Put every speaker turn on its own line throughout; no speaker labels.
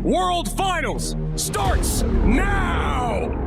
World Finals starts now!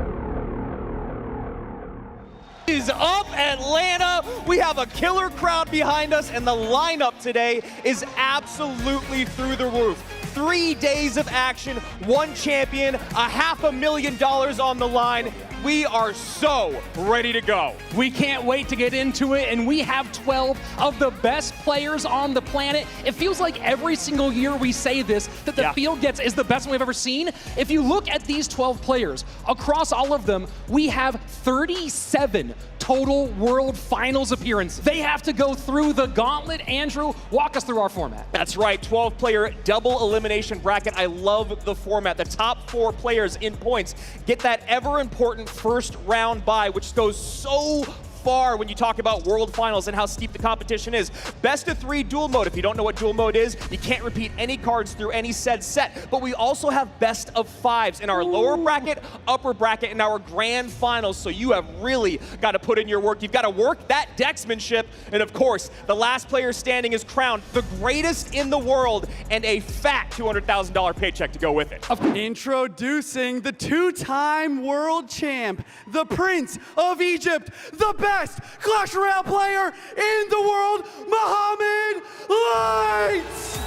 Is up, Atlanta. We have a killer crowd behind us, and the lineup today is absolutely through the roof. 3 days of action, one champion, $500,000 on the line. We are so ready to go.
We can't wait to get into it, and we have 12 of the best players on the planet. It feels like every single year we say this, that the field gets is the best one we've ever seen. If you look at these 12 players, across all of them, we have 37 total World Finals appearances. They have to go through the gauntlet. Andrew, walk us through our format.
That's right, 12-player double elimination bracket. I love the format. The top 4 players in points get that ever-important first round bye, which goes so far when you talk about World Finals and how steep the competition is. Best of 3 duel mode. If you don't know what duel mode is, you can't repeat any cards through any said set. But we also have best of 5s in our lower bracket, upper bracket, and our grand finals. So you have really got to put in your work. You've got to work that decksmanship. And of course, the last player standing is crowned the greatest in the world, and a fat $200,000 paycheck to go with it.
Introducing the 2-time world champ, the Prince of Egypt, the best Clash Royale player in the world, Mohamed Lights!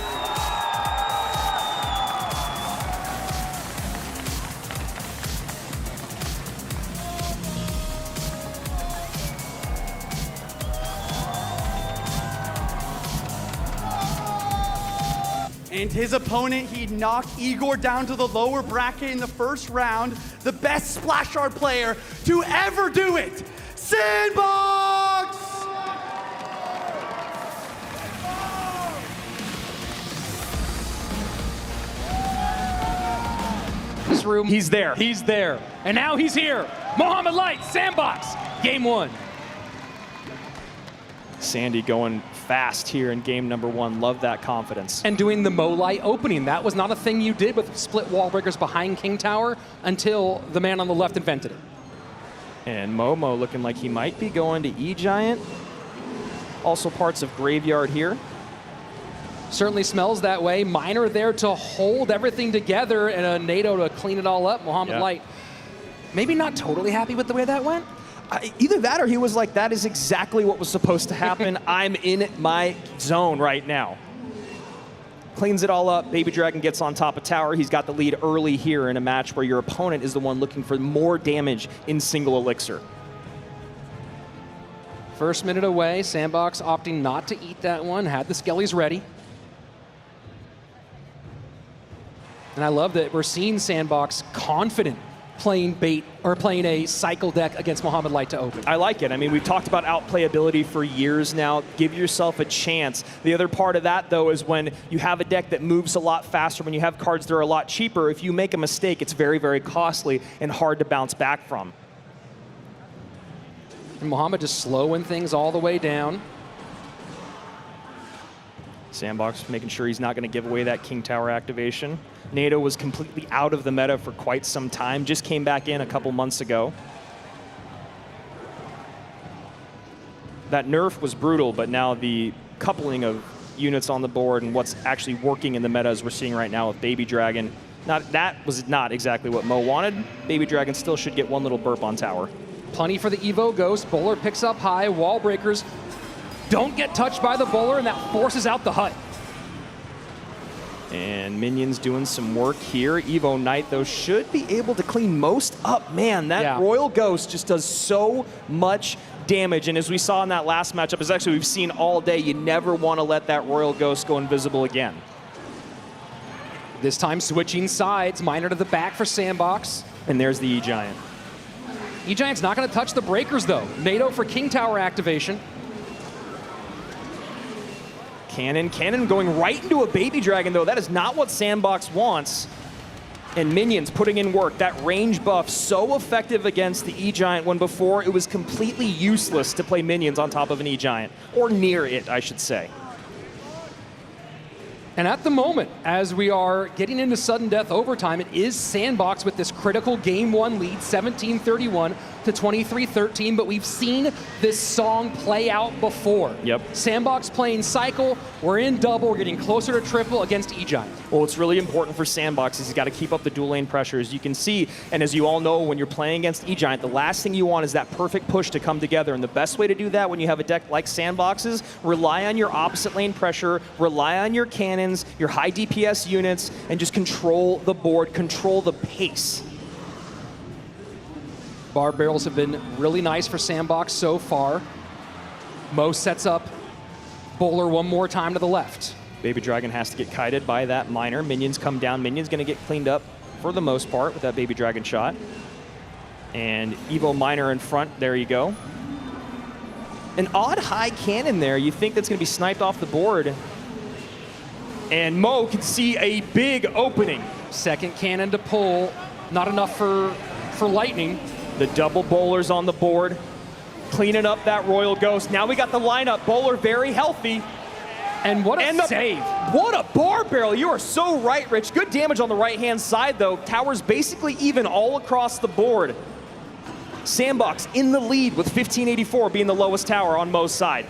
And his opponent, he knocked Igor down to the lower bracket in the first round. The best Splash Art player to ever do it, Sandbox!
This room,
He's there.
He's there. And now he's here. Mohamed Lights, Sandbox, game 1.
Sandy going fast here in game number 1. Love that confidence.
And doing the Mo-Light opening. That was not a thing you did with split wall breakers behind King Tower until the man on the left invented it.
And Momo looking like he might be going to E-Giant. Also parts of Graveyard here.
Certainly smells that way. Miner there to hold everything together, and a NATO to clean it all up. Mohamed Light, maybe not totally happy with the way that went.
Either that or he was like, that is exactly what was supposed to happen. I'm in my zone right now. Cleans it all up. Baby Dragon gets on top of tower. He's got the lead early here in a match where your opponent is the one looking for more damage in single elixir.
First minute away. Sandbox opting not to eat that one. Had the skellies ready. And I love that we're seeing Sandbox confident playing bait or playing a cycle deck against Mohamed Light to open.
I like it. I mean, we've talked about outplayability for years now. Give yourself a chance. The other part of that, though, is when you have a deck that moves a lot faster, when you have cards that are a lot cheaper, if you make a mistake, it's very, very costly and hard to bounce back from.
And Mohamed just slowing things all the way down.
Sandbox making sure he's not going to give away that King Tower activation. NATO was completely out of the meta for quite some time, just came back in a couple months ago. That nerf was brutal, but now the coupling of units on the board and what's actually working in the meta as we're seeing right now with Baby Dragon, that was not exactly what Mo wanted. Baby Dragon still should get one little burp on tower.
Plenty for the Evo Ghost. Bowler picks up high. Wall breakers don't get touched by the bowler, and that forces out the hut.
And Minions doing some work here. Evo Knight, though, should be able to clean most up. Man, that Royal Ghost just does so much damage. And as we saw in that last matchup, as actually we've seen all day, you never want to let that Royal Ghost go invisible again.
This time switching sides. Miner to the back for Sandbox.
And there's the E-Giant.
E-Giant's not going to touch the breakers, though. NATO for King Tower activation.
Cannon going right into a Baby Dragon, though. That is not what Sandbox wants. And Minions putting in work. That range buff so effective against the E-Giant when before it was completely useless to play Minions on top of an E-Giant. Or near it, I should say.
And at the moment, as we are getting into sudden death overtime, it is Sandbox with this critical game 1 lead, 17-31. to 23-13, but we've seen this song play out before.
Yep.
Sandbox playing cycle, we're in double, we're getting closer to triple against E-Giant.
Well, what's really important for Sandbox is he's got to keep up the dual lane pressure. As you can see, and as you all know, when you're playing against E-Giant, the last thing you want is that perfect push to come together. And the best way to do that when you have a deck like Sandbox's, rely on your opposite lane pressure, rely on your cannons, your high DPS units, and just control the board, control the pace.
Bar barrels have been really nice for Sandbox so far. Mo sets up Bowler one more time to the left.
Baby Dragon has to get kited by that miner. Minions come down. Minions going to get cleaned up for the most part with that Baby Dragon shot. And Evo Miner in front. There you go. An odd high cannon there. You think that's going to be sniped off the board. And Mo can see a big opening.
Second cannon to pull. Not enough for Lightning.
The double bowlers on the board, cleaning up that Royal Ghost. Now we got the lineup. Bowler very healthy.
And what a save.
What a bar barrel. You are so right, Rich. Good damage on the right-hand side, though. Towers basically even all across the board. Sandbox in the lead with 1584 being the lowest tower on Mo's side.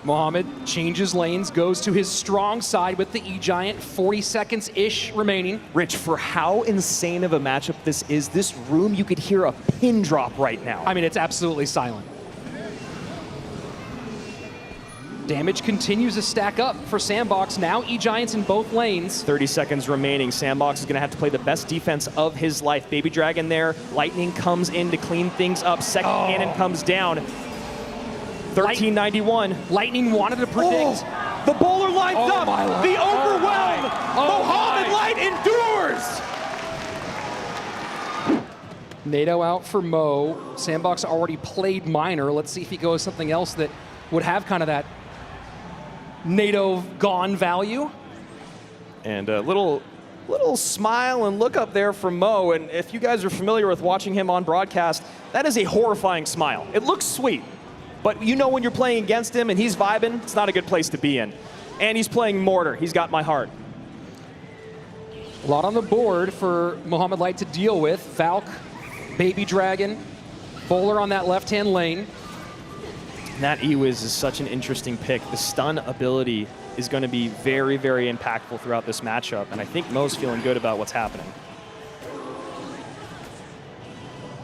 Mohamed changes lanes, goes to his strong side with the E-Giant, 40 seconds-ish remaining.
Rich, for how insane of a matchup this is, this room, you could hear a pin drop right now.
I mean, it's absolutely silent. Damage continues to stack up for Sandbox. Now E-Giants in both lanes.
30 seconds remaining. Sandbox is going to have to play the best defense of his life. Baby Dragon there. Lightning comes in to clean things up. Second cannon comes down. 1391.
Lightning wanted to predict.
Oh, the bowler lines up. The overwhelm. Mohamed Light endures.
NATO out for Mo. Sandbox already played Miner. Let's see if he goes something else that would have kind of that NATO gone value.
And a little smile and look up there from Mo. And if you guys are familiar with watching him on broadcast, that is a horrifying smile. It looks sweet. But you know when you're playing against him and he's vibing, it's not a good place to be in. And he's playing Mortar. He's got my heart.
A lot on the board for Mohamed Light to deal with. Valk, Baby Dragon, Bowler on that left-hand lane.
That E-Wiz is such an interesting pick. The stun ability is going to be very, very impactful throughout this matchup. And I think Mo's feeling good about what's happening.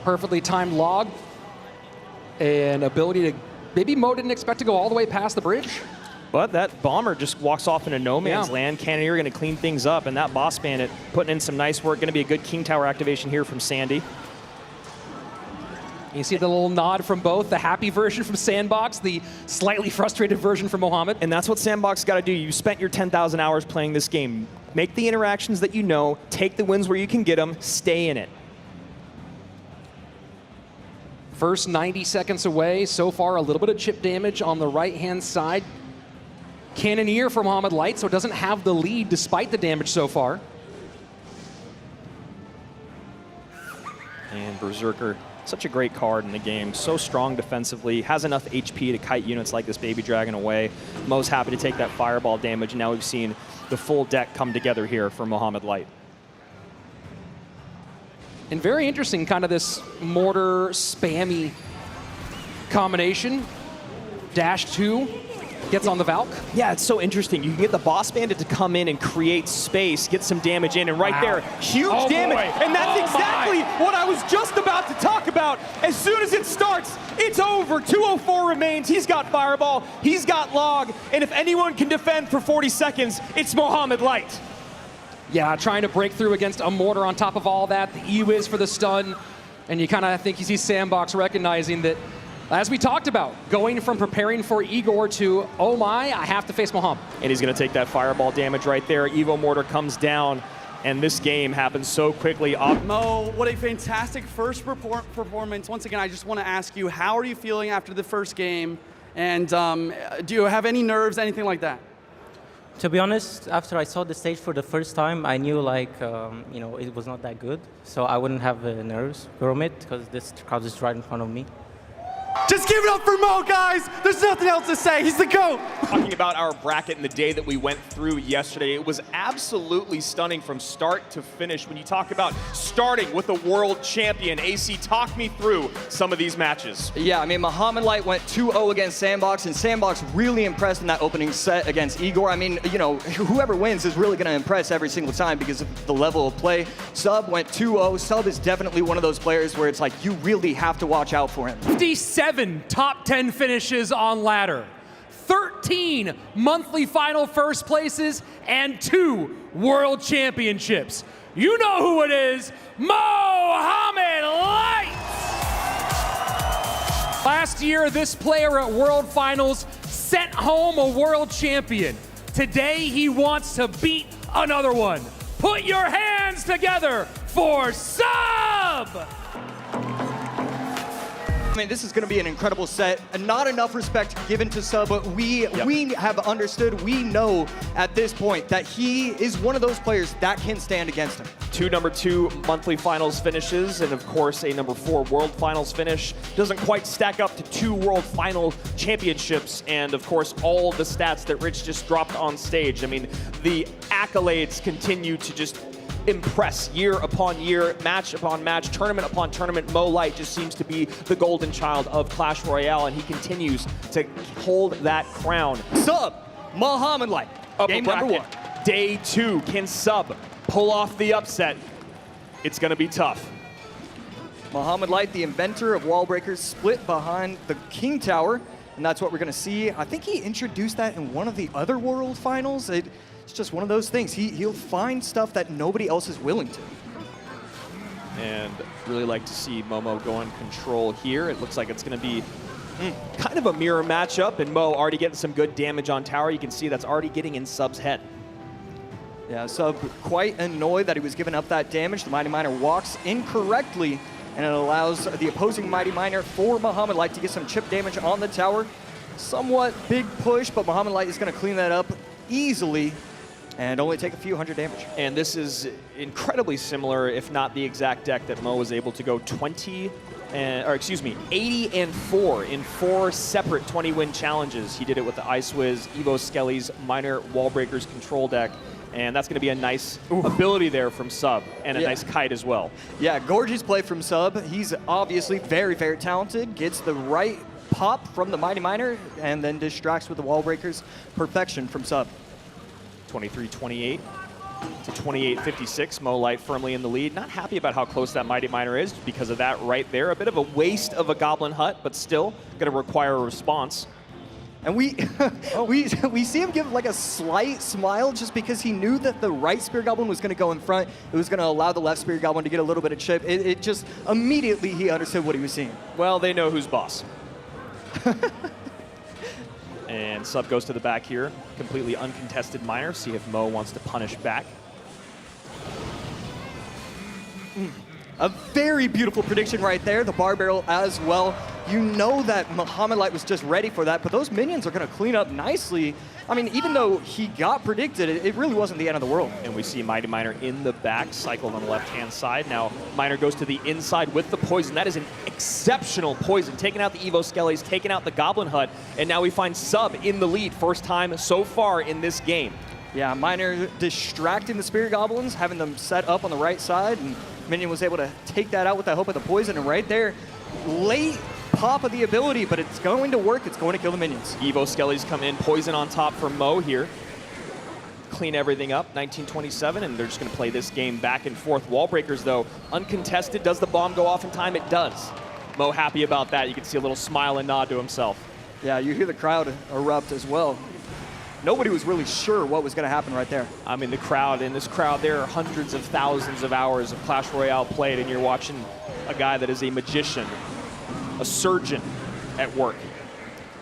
Perfectly timed log. An ability to... Maybe Mo didn't expect to go all the way past the bridge.
But that bomber just walks off into no man's land. Cannoneer going to clean things up, and that Boss Bandit putting in some nice work. Going to be a good King Tower activation here from Sandy.
You see the little nod from both, the happy version from Sandbox, the slightly frustrated version from Mohamed.
And that's what Sandbox got to do. You spent your 10,000 hours playing this game. Make the interactions that you know, take the wins where you can get them, stay in it.
First 90 seconds away. So far, a little bit of chip damage on the right-hand side. Cannoneer for Mohamed Light, so it doesn't have the lead despite the damage so far.
And Berserker, such a great card in the game. So strong defensively, has enough HP to kite units like this Baby Dragon away. Mo's happy to take that fireball damage, and now we've seen the full deck come together here for Mohamed Light.
And very interesting, kind of this Mortar spammy combination. Dash 2 gets on the Valk.
Yeah, it's so interesting. You can get the Boss Bandit to come in and create space, get some damage in, and right there, huge damage.
Boy.
And that's exactly what I was just about to talk about. As soon as it starts, it's over. 204 remains. He's got Fireball, he's got Log, and if anyone can defend for 40 seconds, it's Mohamed Light.
Yeah, trying to break through against a Mortar on top of all that. The E-Wiz for the stun. And you kind of think you see Sandbox recognizing that, as we talked about, going from preparing for Igor to, oh my, I have to face Mohamed.
And he's going to take that fireball damage right there. Evo Mortar comes down, and this game happens so quickly.
Mo, what a fantastic first performance. Once again, I just want to ask you, how are you feeling after the first game? And do you have any nerves, anything like that?
To be honest, after I saw the stage for the first time, I knew it was not that good. So I wouldn't have nerves from it because this crowd is right in front of me.
Just give it up for Mo, guys. There's nothing else to say. He's the GOAT.
Talking about our bracket and the day that we went through yesterday, it was absolutely stunning from start to finish. When you talk about starting with a world champion, AC, talk me through some of these matches.
Yeah, I mean, Mohamed Light went 2-0 against Sandbox, and Sandbox really impressed in that opening set against Igor. I mean, you know, whoever wins is really going to impress every single time because of the level of play. Sub went 2-0. Sub is definitely one of those players where it's like you really have to watch out for him.
57 top 10 finishes on ladder, 13 monthly final first places, and 2 world championships. You know who it is, Mohamed Light! Last year, this player at World Finals sent home a world champion. Today, he wants to beat another one. Put your hands together for Sub!
I mean, this is going to be an incredible set. Not enough respect given to Sub, but we have understood, we know at this point that he is one of those players that can stand against him.
2 number 2 monthly finals finishes, and of course a number 4 world finals finish. Doesn't quite stack up to 2 world final championships, and of course all the stats that Rich just dropped on stage. I mean, the accolades continue to just impress year upon year, match upon match, tournament upon tournament. Mo Light just seems to be the golden child of Clash Royale, and he continues to hold that crown.
Sub, Mohamed Light, game number 1.
Day 2, can Sub pull off the upset? It's gonna be tough.
Mohamed Light, the inventor of wall breakers, split behind the King Tower, and that's what we're gonna see. I think he introduced that in one of the other World Finals. It's just one of those things. He'll find stuff that nobody else is willing to.
And really like to see Momo go in control here. It looks like it's going to be kind of a mirror matchup, and Mo already getting some good damage on tower. You can see that's already getting in Sub's head.
Yeah, Sub quite annoyed that he was giving up that damage. The Mighty Miner walks incorrectly, and it allows the opposing Mighty Miner for Mohamed Light to get some chip damage on the tower. Somewhat big push, but Mohamed Light is going to clean that up easily and only take a few hundred damage.
And this is incredibly similar, if not the exact deck that Mo was able to go 80 and 4 in 4 separate 20-win challenges. He did it with the Ice Wiz, Evo Skelly's Minor Wallbreakers control deck, and that's going to be a nice ability there from Sub, and a nice kite as well.
Yeah, gorgeous play from Sub. He's obviously very, very talented, gets the right pop from the Mighty Miner, and then distracts with the Wallbreakers. Perfection from Sub.
23-28 to 28-56. Mo Light firmly in the lead. Not happy about how close that Mighty Miner is because of that right there. A bit of a waste of a Goblin Hut, but still going to require a response.
And we see him give like a slight smile just because he knew that the right Spear Goblin was going to go in front. It was going to allow the left Spear Goblin to get a little bit of chip. It just immediately he understood what he was seeing.
Well, they know who's boss. And Sub goes to the back here. Completely uncontested Miner. See if Mo wants to punish back.
A very beautiful prediction right there. The bar barrel as well. You know that Mohamed Light was just ready for that, but those minions are going to clean up nicely. I mean, even though he got predicted, it really wasn't the end of the world.
And we see Mighty Miner in the back, cycled on the left-hand side. Now, Miner goes to the inside with the poison. That is an exceptional poison. Taking out the Evo Skellies, taking out the Goblin Hut, and now we find Sub in the lead. First time so far in this game.
Yeah, Miner distracting the Spirit Goblins, having them set up on the right side, and Minion was able to take that out with the hope of the poison, and right there, late pop of the ability, but it's going to work. It's going to kill the minions.
Evo Skellies come in, poison on top for Mo here. Clean everything up, 1927, and they're just going to play this game back and forth. Wallbreakers, though, uncontested. Does the bomb go off in time? It does. Mo happy about that. You can see a little smile and nod to himself.
Yeah, you hear the crowd erupt as well. Nobody was really sure what was going to happen right there.
I mean, the crowd, in this crowd, there are hundreds of thousands of hours of Clash Royale played, and you're watching a guy that is a magician, a surgeon at work.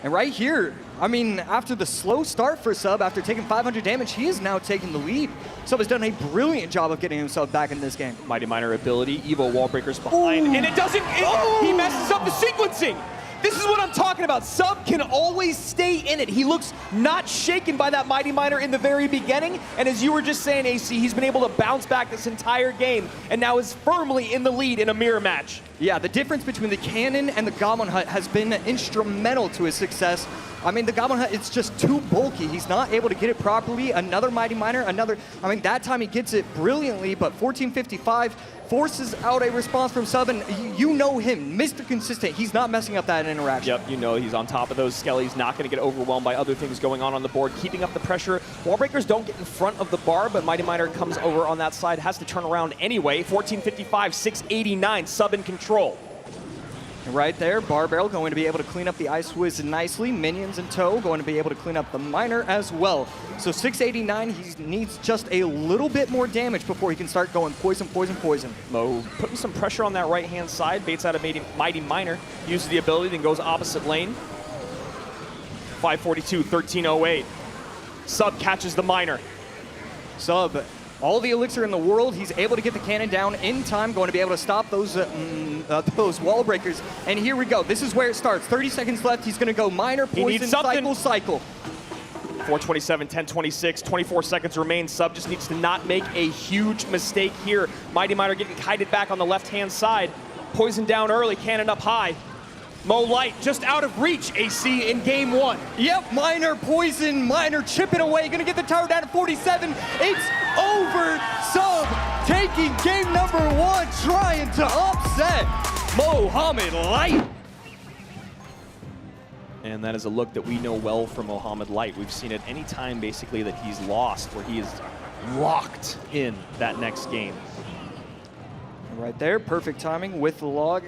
And right here, I mean, after the slow start for Sub, after taking 500 damage, he is now taking the lead. Sub has done a brilliant job of getting himself back in this game.
Mighty Miner ability, Evo Wallbreakers behind, and it doesn't, he messes up the sequencing. This is what I'm talking about. Sub can always stay in it. He looks not shaken by that Mighty Miner in the very beginning. And as you were just saying, AC, he's been able to bounce back this entire game and now is firmly in the lead in a mirror match.
Yeah, the difference between the Cannon and the Goblin Hut has been instrumental to his success. I mean, the Goblin Hut, it's just too bulky. He's not able to get it properly. Another Mighty Miner, that time he gets it brilliantly, but 1455 forces out a response from Sub, and you know him, Mr. Consistent. He's not messing up that interaction.
Yep, you know he's on top of those skellies, not going to get overwhelmed by other things going on the board, keeping up the pressure. Wall breakers don't get in front of the bar, but Mighty Miner comes over on that side, has to turn around anyway. 1455, 689, Sub in control.
Right there, Bar Barrel going to be able to clean up the Ice Whiz nicely. Minions in tow going to be able to clean up the Miner as well. So 689, he needs just a little bit more damage before he can start going poison, poison, poison.
Mo putting some pressure on that right-hand side, baits out a Mighty Miner, uses the ability, then goes opposite lane. 542, 1308. Sub catches the Miner.
Sub, all the elixir in the world, he's able to get the cannon down in time, going to be able to stop those wall breakers. And here we go. This is where it starts. 30 seconds left. He's going to go Miner, poison, cycle.
427, 1026, 24 seconds remain. Sub just needs to not make a huge mistake here. Mighty Miner getting kited back on the left-hand side. Poison down early, cannon up high. Mo Light just out of reach, AC, in game one.
Yep, Miner, poison, Miner chipping away. Gonna get the tower down to 47. It's over. Sub taking game number one, trying to upset Mohamed Light.
And that is a look that we know well from Mohamed Light. We've seen it any time, basically, that he's lost, where he is locked in that next game.
Right there, perfect timing with the log.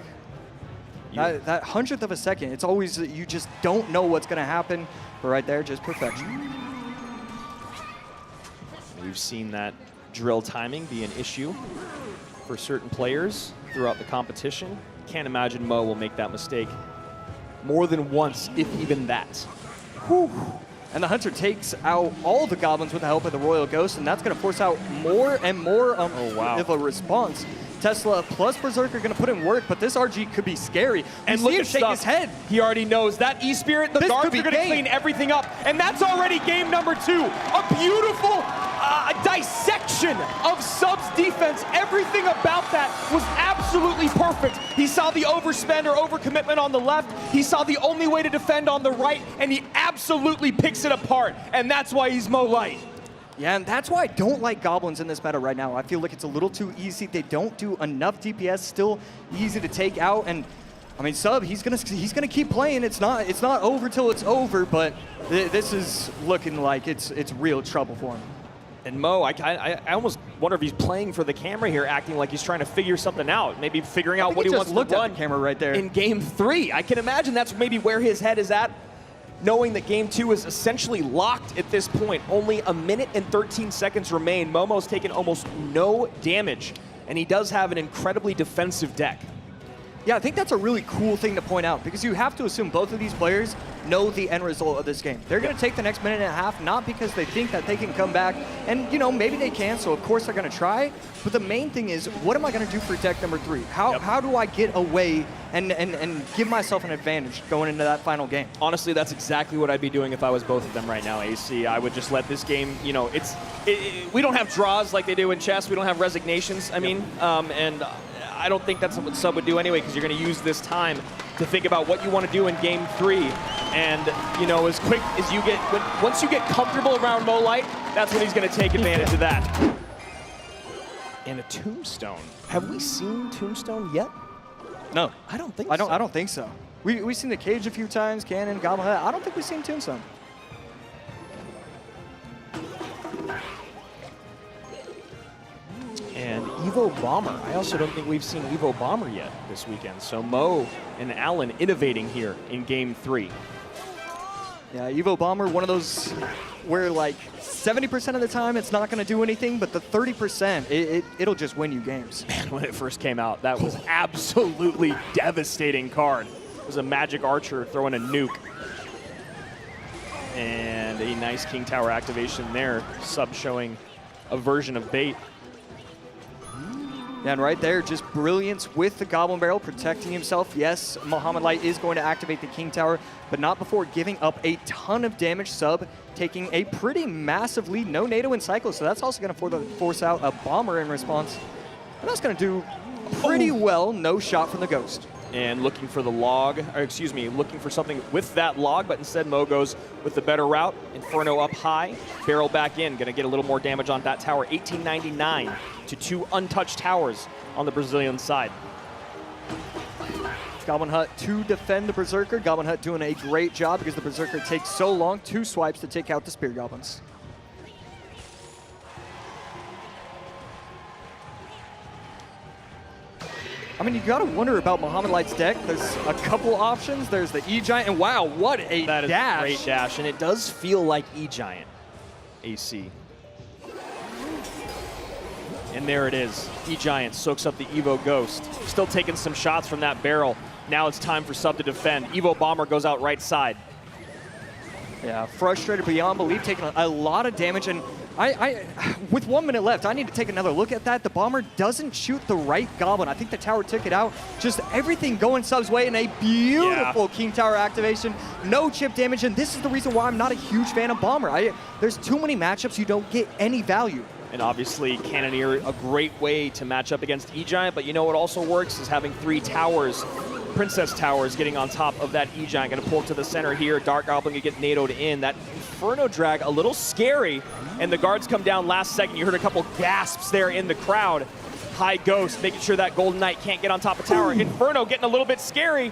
That 100th of a second, it's always, you just don't know what's going to happen. But right there, just perfection.
We've seen that drill timing be an issue for certain players throughout the competition. Can't imagine Mo will make that mistake more than once, if even that.
Whew. And the Hunter takes out all the goblins with the help of the Royal Ghost, and that's going to force out more and more of a response. Tesla plus Berserker going to put in work, but this RG could be scary.
And look at
shake his head.
He already knows that E-Spirit, the guards are going to clean everything up. And that's already game number two. A beautiful dissection of Sub's defense. Everything about that was absolutely perfect. He saw the overspend or overcommitment on the left. He saw the only way to defend on the right, and he absolutely picks it apart. And that's why he's Mo Light.
Yeah, and that's why I don't like goblins in this meta right now. I feel like it's a little too easy. They don't do enough DPS, still easy to take out. And I mean, Sub, he's gonna keep playing. It's not over till it's over, but this is looking like it's real trouble for him.
And Mo, I almost wonder if he's playing for the camera here, acting like he's trying to figure something out, maybe figuring out what he wants to run.
At the camera right there.
In game three. I can imagine that's maybe where his head is at, knowing that game two is essentially locked at this point. Only a minute and 13 seconds remain. Momo's taken almost no damage, and he does have an incredibly defensive deck.
Yeah, I think that's a really cool thing to point out, because you have to assume both of these players know the end result of this game. They're going to take the next minute and a half, not because they think that they can come back, and, you know, maybe they can, so of course they're going to try, but the main thing is, what am I going to do for deck number three? How do I get away and give myself an advantage going into that final game?
Honestly, that's exactly what I'd be doing if I was both of them right now, AC. I would just let this game, you know, we don't have draws like they do in chess. We don't have resignations, I mean, and I don't think that's what Sub would do anyway, because you're going to use this time to think about what you want to do in game three. And, you know, as quick as you get, once you get comfortable around Mo Light, that's when he's going to take advantage of that. And a Tombstone. Have we seen Tombstone yet?
No.
I don't think
so. I don't think so. We've seen the Cage a few times, Cannon, Goblin Hut. I don't think we've seen Tombstone.
And Evo Bomber. I also don't think we've seen Evo Bomber yet this weekend. So Mo and Alan innovating here in game three.
Yeah, Evo Bomber, one of those where like 70% of the time it's not going to do anything, but the 30%, it'll just win you games.
Man, when it first came out, that was absolutely devastating card. It was a Magic Archer throwing a nuke. And a nice King Tower activation there. Sub showing a version of bait.
Yeah, and right there, just brilliance with the Goblin Barrel, protecting himself. Yes, Mohamed Light is going to activate the King Tower, but not before giving up a ton of damage. Sub taking a pretty massive lead. No NATO in cycle, so that's also going to force out a Bomber in response. And that's going to do pretty well. No shot from the Ghost.
And looking for the log, or excuse me, looking for something with that log, but instead Mo goes with the better route. Inferno up high, barrel back in, gonna get a little more damage on that tower. 1899 to 2 untouched towers on the Brazilian side.
Goblin Hut to defend the Berserker. Goblin Hut doing a great job because the Berserker takes so long, 2 swipes to take out the Spear Goblins. I mean, you gotta wonder about Mohamed Light's deck. There's a couple options. There's the E-Giant, and wow, what a dash.
That is a great dash, and it does feel like E-Giant, AC. And there it is. E-Giant soaks up the Evo Ghost. Still taking some shots from that barrel. Now it's time for Sub to defend. Evo Bomber goes out right side.
Yeah, frustrated beyond belief, taking a lot of damage, and with 1 minute left, I need to take another look at that. The Bomber doesn't shoot the right Goblin. I think the tower took it out. Just everything going Sub's way, and a beautiful King Tower activation. No chip damage, and this is the reason why I'm not a huge fan of Bomber. There's too many matchups you don't get any value.
And obviously, Cannoneer, a great way to match up against E-Giant, but you know what also works is having 3 towers. Princess Towers getting on top of that E-Giant. Gonna pull it to the center here. Dark Goblin gonna get NATO'd in. That Inferno drag, a little scary. And the guards come down last second. You heard a couple gasps there in the crowd. High Ghost, making sure that Golden Knight can't get on top of tower. Inferno getting a little bit scary.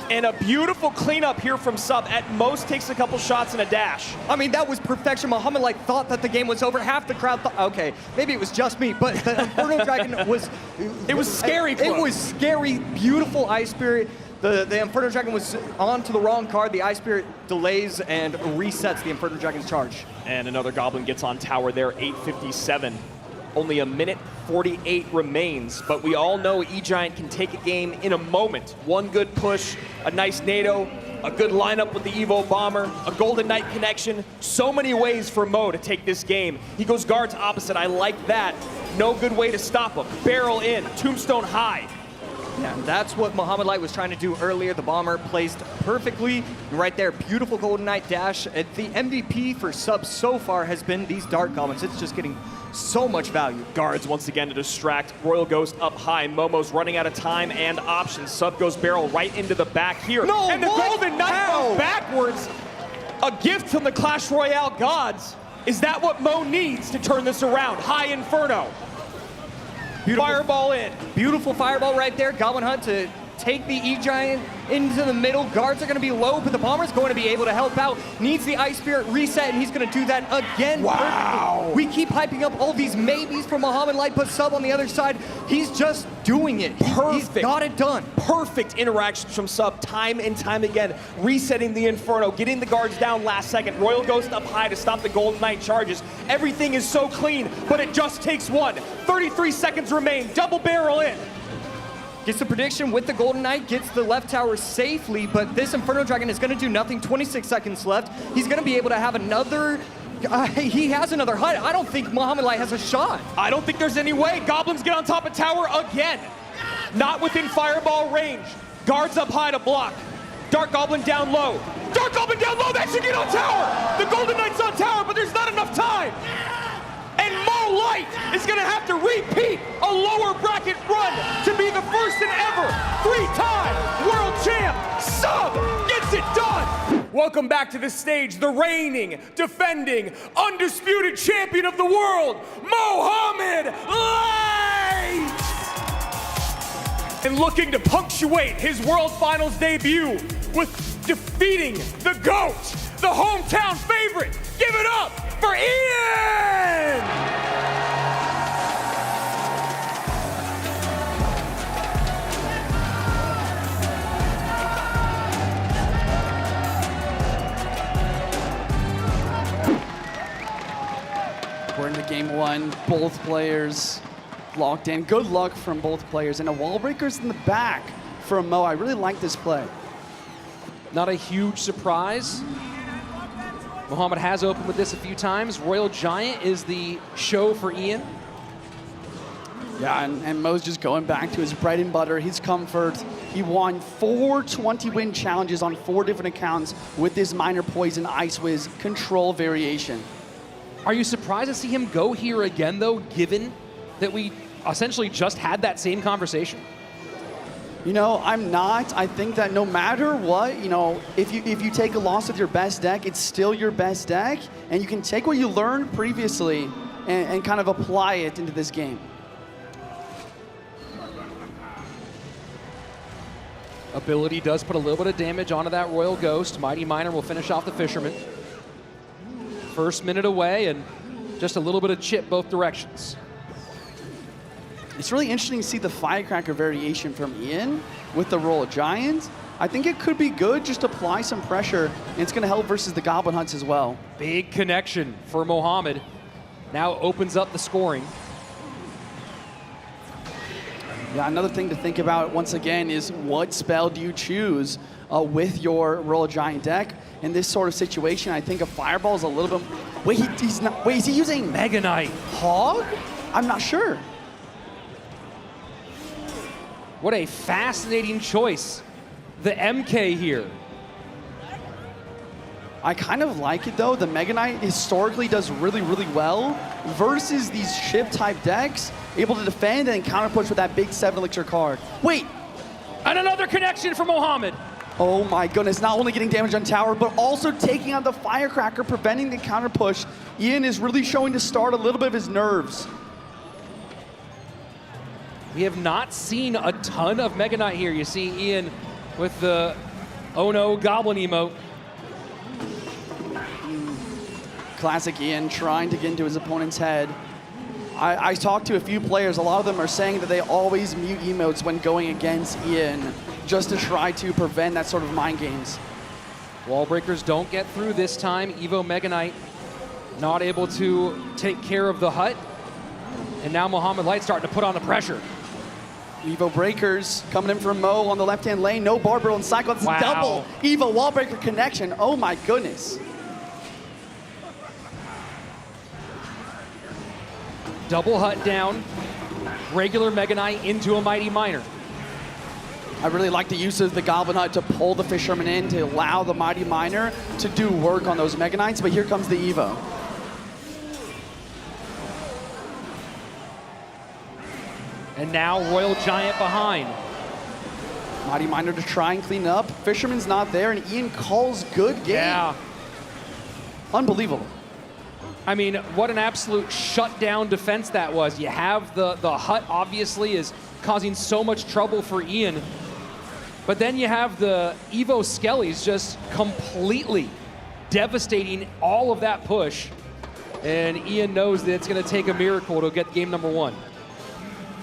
And a beautiful cleanup here from Sub. At most takes a couple shots and a dash.
I mean, that was perfection. Mohamed Light thought that the game was over. Half the crowd thought, okay, maybe it was just me, but the Inferno Dragon was...
It was scary close.
It was scary, beautiful Ice Spirit. The Inferno Dragon was on to the wrong card. The Ice Spirit delays and resets the Inferno Dragon's charge.
And another Goblin gets on tower there, 8:57. Only 1:48 remains, but we all know E-Giant can take a game in a moment. One good push, a nice NATO, a good lineup with the Evo Bomber, a Golden Knight connection. So many ways for Mo to take this game. He goes guards opposite. I like that. No good way to stop him. Barrel in, Tombstone high.
Yeah, that's what Mohamed Light was trying to do earlier. The Bomber placed perfectly right there. Beautiful Golden Knight dash. The MVP for Sub so far has been these Dark Goblins. It's just getting so much value.
Guards once again to distract. Royal Ghost up high. Momo's running out of time and options. Sub goes barrel right into the back here.
No,
and the Golden Knight goes backwards. A gift from the Clash Royale gods. Is that what Mo needs to turn this around? High Inferno. Beautiful. Fireball in.
Beautiful fireball right there. Goblin Hunt to take the E-Giant into the middle. Guards are going to be low, but the Bomber's going to be able to help out. Needs the Ice Spirit reset, and he's going to do that again.
Wow.
Perfectly. We keep hyping up all these maybes from Mohamed Light, but Sub on the other side, he's just doing it. He's got it done.
Perfect interactions from Sub time and time again. Resetting the Inferno, getting the guards down last second. Royal Ghost up high to stop the Golden Knight charges. Everything is so clean, but it just takes one. 33 seconds remain. Double barrel in.
Gets the prediction with the Golden Knight, gets the left tower safely, but this Inferno Dragon is going to do nothing. 26 seconds left. He's going to be able to have another... he has another hut. I don't think Mohamed Light has a shot.
I don't think there's any way. Goblins get on top of tower again. Not within fireball range. Guards up high to block. Dark Goblin down low. Dark Goblin down low, that should get on tower! The Golden Knight's on tower, but there's not enough time! And Mo Light is gonna have to repeat a lower bracket run to be the first and ever 3-time world champ. Sub gets it done. Welcome back to the stage, the reigning, defending, undisputed champion of the world, Mohamed Light! And looking to punctuate his World Finals debut with defeating the GOAT, the hometown favorite. Give it up for Ian!
We're into game one. Both players locked in. Good luck from both players. And a wall breaker's in the back from Mo. I really like this play.
Not a huge surprise. Mohamed has opened with this a few times. Royal Giant is the show for Ian.
Yeah, and Mo's just going back to his bread and butter, his comfort. He won 4 20-win challenges on 4 different accounts with this Miner Poison Ice Wiz control variation.
Are you surprised to see him go here again, though, given that we essentially just had that same conversation?
You know, I'm not. I think that no matter what, you know, if you take a loss with your best deck, it's still your best deck, and you can take what you learned previously and kind of apply it into this game.
Ability does put a little bit of damage onto that Royal Ghost. Mighty Miner will finish off the Fisherman. First minute away, and just a little bit of chip both directions.
It's really interesting to see the Firecracker variation from Ian with the Royal Giant. I think it could be good, just apply some pressure, and it's going to help versus the Goblin Hunts as well.
Big connection for Mohamed. Now opens up the scoring.
Yeah, another thing to think about once again is what spell do you choose with your Royal Giant deck? In this sort of situation, I think a Fireball is a little bit... Wait, he's not... Wait, is he using
Mega Knight.
Hog? I'm not sure.
What a fascinating choice. The MK here.
I kind of like it though. The Mega Knight historically does really, really well versus these ship-type decks, able to defend and counter push with that big 7 elixir card. Wait!
And another connection for Mohamed.
Oh my goodness, not only getting damage on tower, but also taking out the Firecracker, preventing the counter push. Ian is really showing to start a little bit of his nerves.
We have not seen a ton of Mega Knight here. You see Ian with the oh no Goblin emote.
Classic Ian trying to get into his opponent's head. I talked to a few players. A lot of them are saying that they always mute emotes when going against Ian just to try to prevent that sort of mind games.
Wall breakers don't get through this time. Evo Mega Knight not able to take care of the hut. And now Mohamed Light starting to put on the pressure.
Evo breakers coming in from Mo on the left-hand lane. No Barbaro and Cycle. It's
Wow.
double Evo wall breaker connection. Oh my goodness.
Double hut down. Regular Mega Knight into a Mighty Miner.
I really like the use of the Goblin Hut to pull the Fisherman in to allow the Mighty Miner to do work on those Mega Knights, but here comes the Evo.
And now Royal Giant behind.
Mighty Miner to try and clean up. Fisherman's not there, and Ian calls good game.
Yeah.
Unbelievable.
I mean, what an absolute shutdown defense that was. You have the hut obviously is causing so much trouble for Ian. But then you have the Evo Skellies just completely devastating all of that push. And Ian knows that it's going to take a miracle to get game number 1.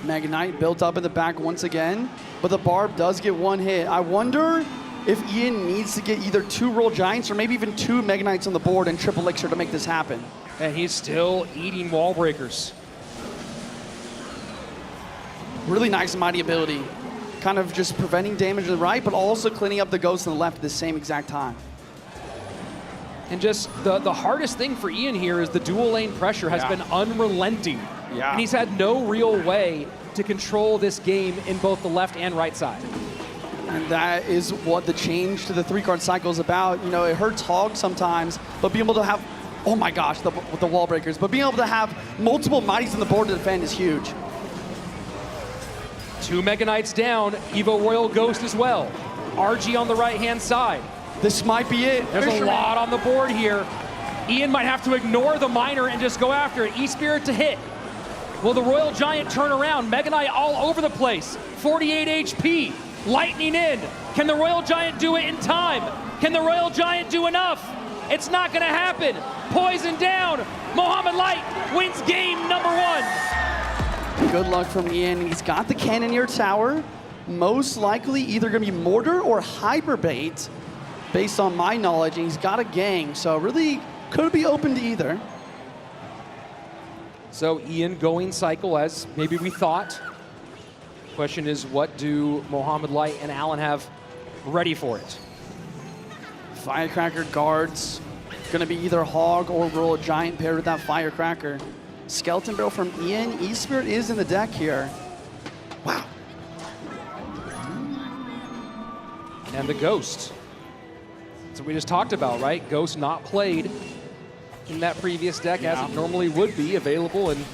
Mega Knight built up in the back once again, but the Barb does get one hit. I wonder if Ian needs to get either 2 Royal Giants or maybe even 2 Mega Knights on the board and triple elixir to make this happen.
And he's still eating wall breakers.
Really nice Mighty ability. Kind of just preventing damage to the right, but also cleaning up the ghost on the left at the same exact time.
And just the hardest thing for Ian here is the dual lane pressure has been unrelenting.
Yeah.
And he's had no real way to control this game in both the left and right side.
And that is what the change to the 3-card cycle is about. You know, it hurts Hog sometimes, but being able to have, oh my gosh, with the wall breakers, but being able to have multiple Mighties on the board to defend is huge.
2 Mega Knights down, Evo Royal Ghost as well. RG on the right-hand side.
This might be it.
There's
Fisherman.
a lot on the board here. Ian might have to ignore the Miner and just go after it. E-Spirit to hit. Will the Royal Giant turn around? Mega Knight all over the place. 48 HP. Lightning in. Can the Royal Giant do it in time? Can the Royal Giant do enough? It's not going to happen. Poison down. Mohamed Light wins game number 1.
Good luck from Ian. He's got the Cannoneer Tower. Most likely either going to be Mortar or Hyperbait, based on my knowledge. And he's got a gang, so really could be open to either.
So Ian going cycle as maybe we thought. Question is, what do Mohamed Light and Allen have ready for it?
Firecracker guards. Going to be either Hog or Royal Giant paired with that Firecracker. Skeleton Barrel from Ian. E-Spirit is in the deck here. Wow.
And the Ghost. That's what we just talked about, right? Ghost not played in that previous deck as it normally would be, available and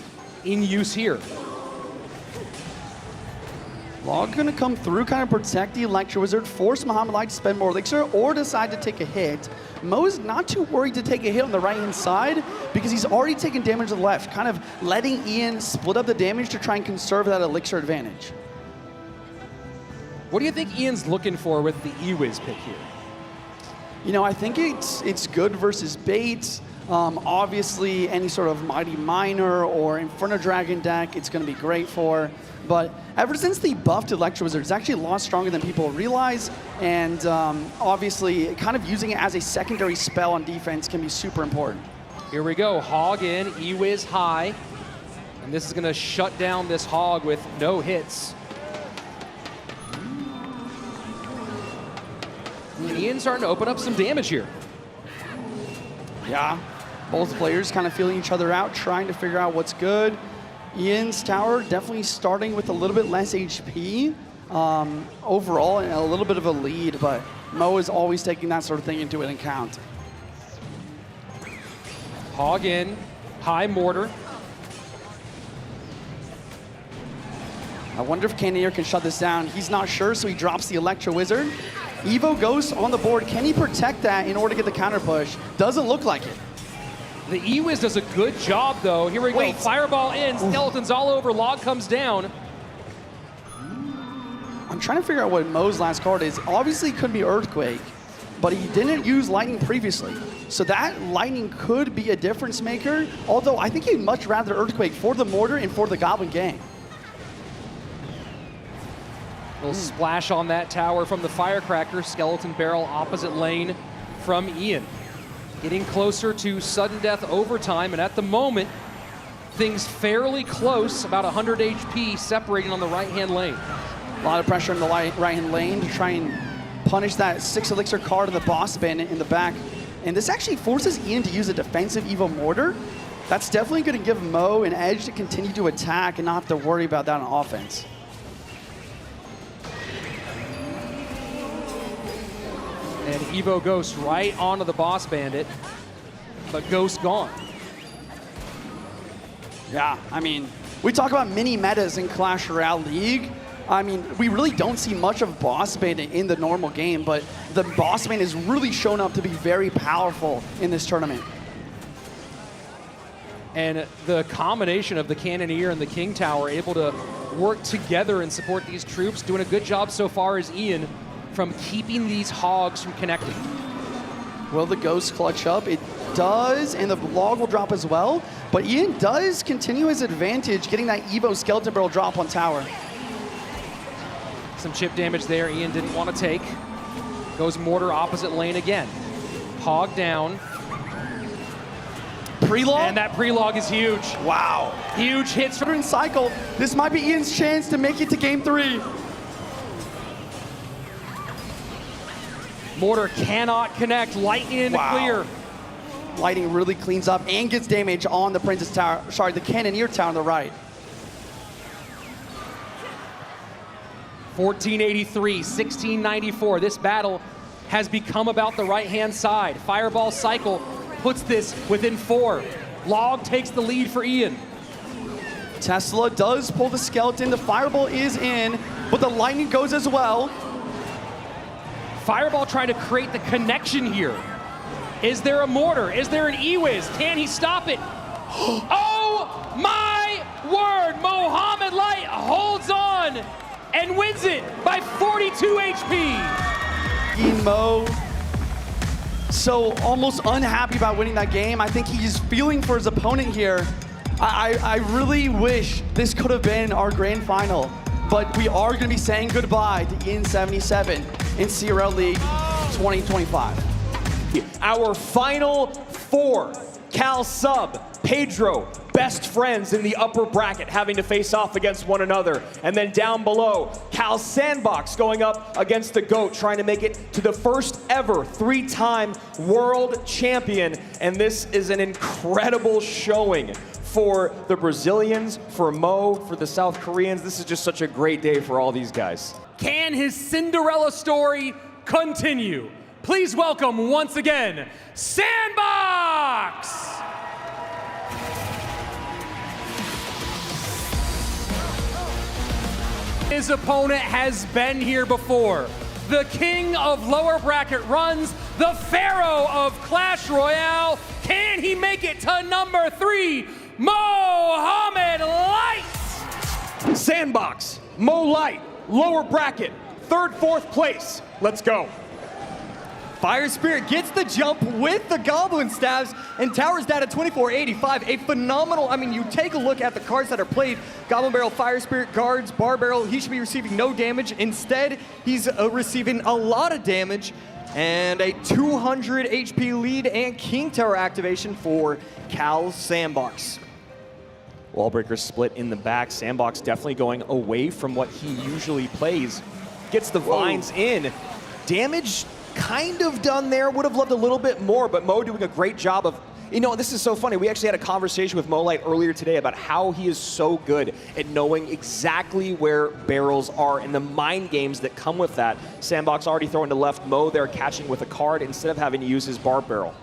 in use here.
Log gonna come through, kind of protect the Electro Wizard, force Mohamed Light to spend more elixir or decide to take a hit. Mo is not too worried to take a hit on the right-hand side because he's already taken damage to the left, kind of letting Ian split up the damage to try and conserve that elixir advantage.
What do you think Ian's looking for with the E-Wiz pick here?
You know, I think it's good versus bait. Obviously, any sort of Mighty Miner or Inferno Dragon deck, it's going to be great for. But ever since the buffed Electro Wizard, it's actually a lot stronger than people realize. And obviously, kind of using it as a secondary spell on defense can be super important.
Here we go, Hog in, E-Wiz high. And this is going to shut down this Hog with no hits. And Ian's starting to open up some damage here.
Yeah, both players kind of feeling each other out, trying to figure out what's good. Ian's tower definitely starting with a little bit less HP overall and a little bit of a lead, but Mo is always taking that sort of thing into account.
Hog in, high mortar.
I wonder if Cannoneer can shut this down. He's not sure, so he drops the Electro Wizard. Evo Ghost on the board. Can he protect that in order to get the counter push? Doesn't look like it.
The E-Wiz does a good job, though. Here we go. Fireball in. Skeletons all over. Log comes down.
I'm trying to figure out what Mo's last card is. Obviously, it could be Earthquake, but he didn't use Lightning previously. So that Lightning could be a difference maker, although I think he'd much rather Earthquake for the Mortar and for the Goblin Gang.
Little splash on that tower from the Firecracker. Skeleton Barrel opposite lane from Ian. Getting closer to sudden death overtime, and at the moment, things fairly close, about 100 HP separating on the right-hand lane.
A lot of pressure in the right-hand lane to try and punish that 6 elixir card of the Boss Bandit in the back. And this actually forces Ian to use a defensive Evo Mortar. That's definitely going to give Mo an edge to continue to attack and not have to worry about that on offense.
And Evo Ghost right onto the Boss Bandit, but Ghost gone.
Yeah, I mean, we talk about mini metas in Clash Royale League. I mean, we really don't see much of Boss Bandit in the normal game, but the Boss Bandit has really shown up to be very powerful in this tournament.
And the combination of the Cannoneer and the King Tower able to work together and support these troops, doing a good job so far is Ian from keeping these Hogs from connecting.
Will the Ghost clutch up? It does, and the Log will drop as well. But Ian does continue his advantage, getting that Evo Skeleton Barrel drop on tower.
Some chip damage there Ian didn't want to take. Goes Mortar opposite lane again. Hog down.
Pre-log?
And that pre-log is huge.
Wow.
Huge hits from
cycle. This might be Ian's chance to make it to game 3.
Mortar cannot connect. Lightning in the clear.
Lightning really cleans up and gets damage on the Princess Tower. Sorry, the Cannoneer Tower on the right.
1483, 1694. This battle has become about the right-hand side. Fireball cycle puts this within 4. Log takes the lead for Ian.
Tesla does pull the skeleton. The Fireball is in, but the Lightning goes as well.
Fireball trying to create the connection here. Is there a Mortar? Is there an E-Wiz? Can he stop it? Oh my word! Mohamed Light holds on and wins it by 42 HP.
Mo, so almost unhappy about winning that game. I think he's feeling for his opponent here. I really wish this could have been our grand final, but we are going to be saying goodbye to Ian 77 in CRL League 2025.
Our final 4, Cal Sub, Pedro, best friends in the upper bracket having to face off against one another. And then down below, Cal Sandbox going up against the GOAT, trying to make it to the first ever 3-time world champion. And this is an incredible showing for the Brazilians, for Mo, for the South Koreans. This is just such a great day for all these guys.
Can his Cinderella story continue? Please welcome once again, Sandbox! His opponent has been here before. The king of lower bracket runs, the pharaoh of Clash Royale. Can he make it to number 3, Mohamed Light?
Sandbox, Mo Light, lower bracket, 3rd, 4th place. Let's go.
Fire Spirit gets the jump with the Goblin Stabs, and Tower's down at 2485. A phenomenal, I mean, you take a look at the cards that are played. Goblin Barrel, Fire Spirit, Guards, Bar Barrel, he should be receiving no damage. Instead, he's receiving a lot of damage, and a 200 HP lead and King Tower activation for Cal's Sandbox.
Wallbreaker split in the back. Sandbox definitely going away from what he usually plays. Gets the vines in. Damage kind of done there. Would have loved a little bit more, but Mo doing a great job of, you know, this is so funny. We actually had a conversation with Mo Light earlier today about how he is so good at knowing exactly where barrels are and the mind games that come with that. Sandbox already throwing to left. Mo there catching with a card instead of having to use his bar barrel.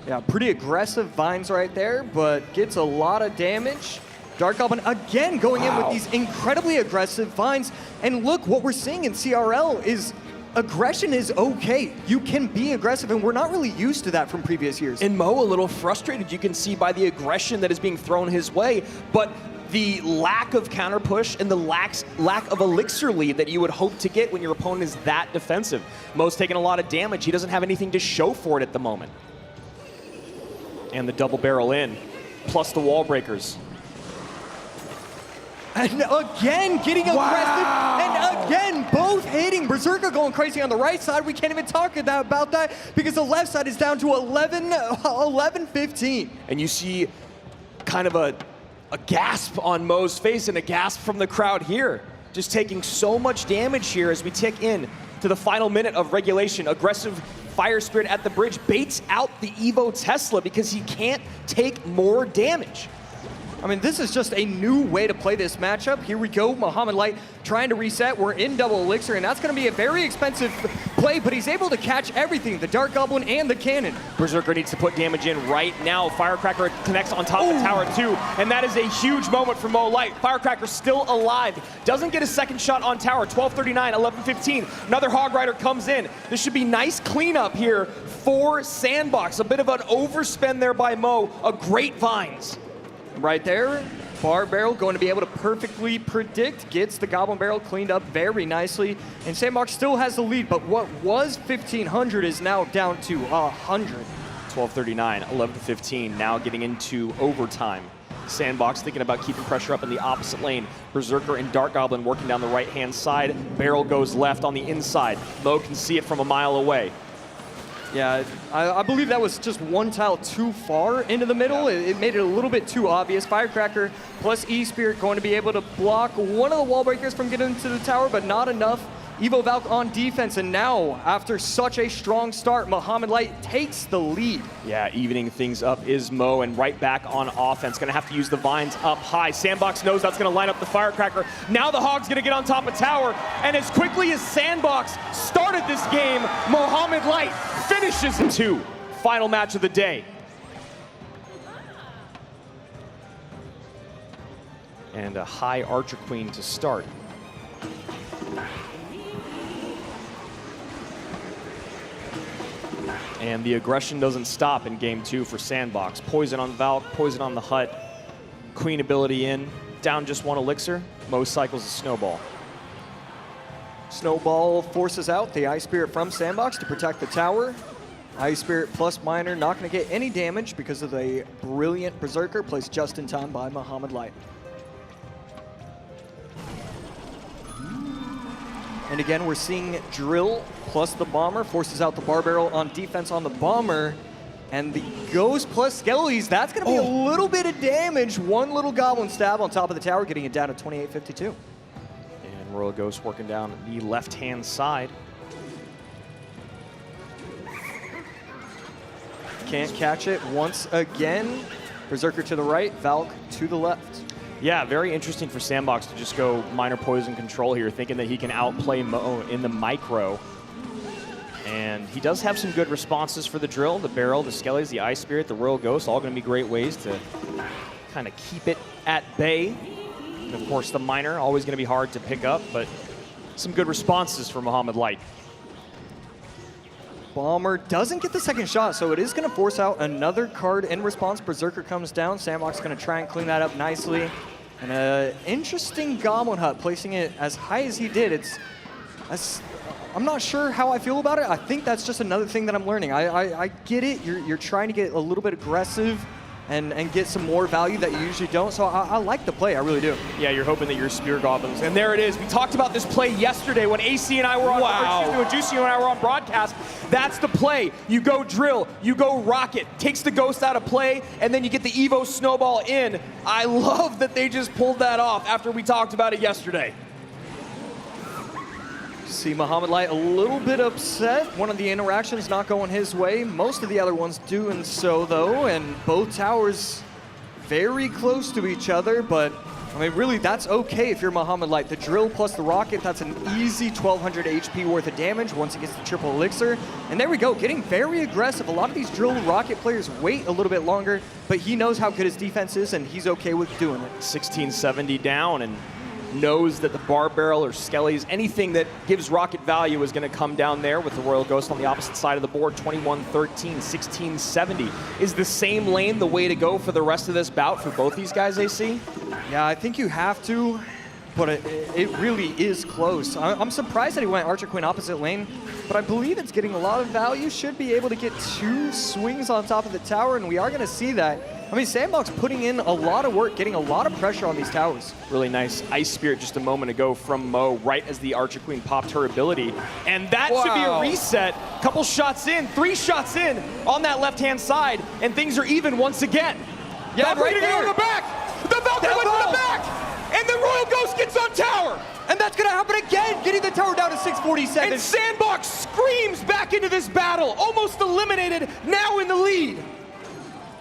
Yeah, pretty aggressive vines right there, but gets a lot of damage. Dark Goblin again going in with these incredibly aggressive vines. And look, what we're seeing in CRL is aggression is okay. You can be aggressive, and we're not really used to that from previous years.
And Mo a little frustrated, you can see by the aggression that is being thrown his way, but the lack of counter push and the lack of elixir lead that you would hope to get when your opponent is that defensive. Mo's taking a lot of damage. He doesn't have anything to show for it at the moment. And the double barrel in, plus the wall breakers.
And again, getting aggressive, and again, both hitting. Berserker going crazy on the right side. We can't even talk about that because the left side is down to 11-15.
And you see kind of a gasp on Mo's face and a gasp from the crowd here. Just taking so much damage here as we tick in to the final minute of regulation. Aggressive Fire Spirit at the bridge baits out the Evo Tesla because he can't take more damage.
I mean, this is just a new way to play this matchup. Here we go, Mohamed Light trying to reset. We're in double elixir, and that's going to be a very expensive play, but he's able to catch everything, the Dark Goblin and the cannon.
Berserker needs to put damage in right now. Firecracker connects on top of tower 2, and that is a huge moment for Mo Light. Firecracker still alive. Doesn't get a second shot on tower. 12:39, 11:15. Another Hog Rider comes in. This should be nice cleanup here for Sandbox. A bit of an overspend there by Mo. A great vines.
Right there, Bar Barrel going to be able to perfectly predict, gets the Goblin Barrel cleaned up very nicely, and Sandbox still has the lead, but what was 1,500 is now down to 100.
12:39, 11:15, now getting into overtime. Sandbox thinking about keeping pressure up in the opposite lane. Berserker and Dark Goblin working down the right-hand side. Barrel goes left on the inside. Mo can see it from a mile away.
Yeah, I believe that was just one tile too far into the middle. Yeah. It made it a little bit too obvious. Firecracker plus E-Spirit going to be able to block one of the wall breakers from getting into the tower, but not enough. Evo Valk on defense, and now, after such a strong start, Mohamed Light takes the lead.
Yeah, evening things up is Mo, and right back on offense. Gonna have to use the vines up high. Sandbox knows that's gonna line up the Firecracker. Now the Hog's gonna get on top of tower, and as quickly as Sandbox started this game, Mohamed Light finishes in 2. Final match of the day. And a high Archer Queen to start. And the aggression doesn't stop in game 2 for Sandbox. Poison on Valk, poison on the Hut. Queen ability in, down just 1 elixir. Mo cycles a Snowball.
Snowball forces out the Ice Spirit from Sandbox to protect the tower. Ice Spirit plus Miner not going to get any damage because of the brilliant Berserker placed just in time by Mohamed Light. And again, we're seeing Drill plus the Bomber forces out the Bar Barrel on defense on the Bomber. And the Ghost plus Skellies, that's going to be a little bit of damage. 1 little Goblin Stab on top of the tower, getting it down to 2852.
And Royal Ghost working down the left-hand side.
Can't catch it once again. Berserker to the right, Valk to the left.
Yeah, very interesting for Sandbox to just go minor poison control here, thinking that he can outplay Mo in the micro. And he does have some good responses for the drill, the barrel, the skellies, the ice spirit, the royal ghost, all going to be great ways to kind of keep it at bay. And of course, the minor, always going to be hard to pick up, but some good responses for Mohamed Light.
Bomber doesn't get the second shot, so it is going to force out another card in response. Berserker comes down. Sandbox going to try and clean that up nicely. And an interesting Goblin Hut, placing it as high as he did. I'm not sure how I feel about it. I think that's just another thing that I'm learning. I get it. You're trying to get a little bit aggressive and get some more value that you usually don't. So I like the play. I really do.
Yeah, you're hoping that your Spear Goblins. And there it is. We talked about this play yesterday when AC and I were on, when Juicy and I were on broadcast. That's the play. You go drill, you go rocket, takes the ghost out of play, and then you get the Evo snowball in. I love that they just pulled that off after we talked about it yesterday.
See Mohamed Light a little bit upset. One of the interactions not going his way. Most of the other ones doing so, though, and both towers very close to each other, but I mean, really, that's okay if you're Mohamed Light. The drill plus the rocket, that's an easy 1,200 HP worth of damage once it gets the triple elixir. And there we go, getting very aggressive. A lot of these drill rocket players wait a little bit longer, but he knows how good his defense is, and he's okay with doing it.
1670 down, and knows that the bar barrel or skellies, anything that gives rocket value is going to come down there with the Royal Ghost on the opposite side of the board. 21-13, 1670. Is the same lane the way to go for the rest of this bout for both these guys, AC?
Yeah, I think you have to, but it really is close. I'm surprised that he went Archer Queen opposite lane, but I believe it's getting a lot of value. Should be able to get 2 swings on top of the tower, and we are going to see that. I mean, Sandbox putting in a lot of work, getting a lot of pressure on these towers.
Really nice Ice Spirit just a moment ago from Mo, right as the Archer Queen popped her ability. And that should be a reset. Couple shots in, 3 shots in on that left-hand side, and things are even once again.
Yeah, right there. To the back. The Valkyrie went to the back, and the Royal Ghost gets on tower.
And that's going to happen again, getting the tower down to 647.
And Sandbox screams back into this battle, almost eliminated, now in the lead.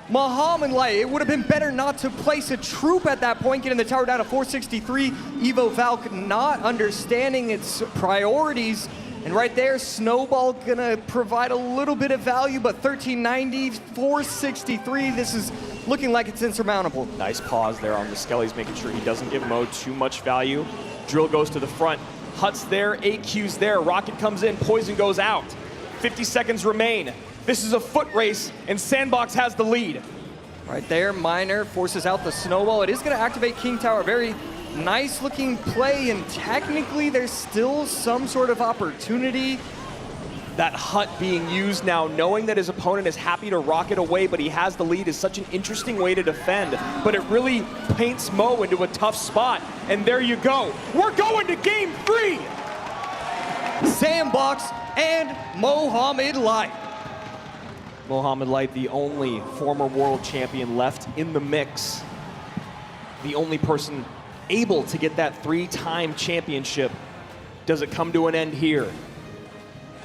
Mohamed Light, it would have been better not to place a troop at that point, getting the tower down to 463. Evo Valk not understanding its priorities. And right there, Snowball gonna provide a little bit of value, but 1390, 463, this is looking like it's insurmountable.
Nice pause there on the Skellies, making sure he doesn't give Mo too much value. Drill goes to the front. Hut's there, AQ's there. Rocket comes in, Poison goes out. 50 seconds remain. This is a foot race, and Sandbox has the lead.
Right there, Miner forces out the Snowball. It is going to activate King Tower. Very nice looking play, and technically there's still some sort of opportunity.
That Hut being used now, knowing that his opponent is happy to rocket away, but he has the lead, is such an interesting way to defend. But it really paints Mo into a tough spot. And there you go. We're going to game 3.
Sandbox and Mohamed Light.
Mohamed Light, the only former world champion left in the mix. The only person able to get that 3-time championship. Does it come to an end here?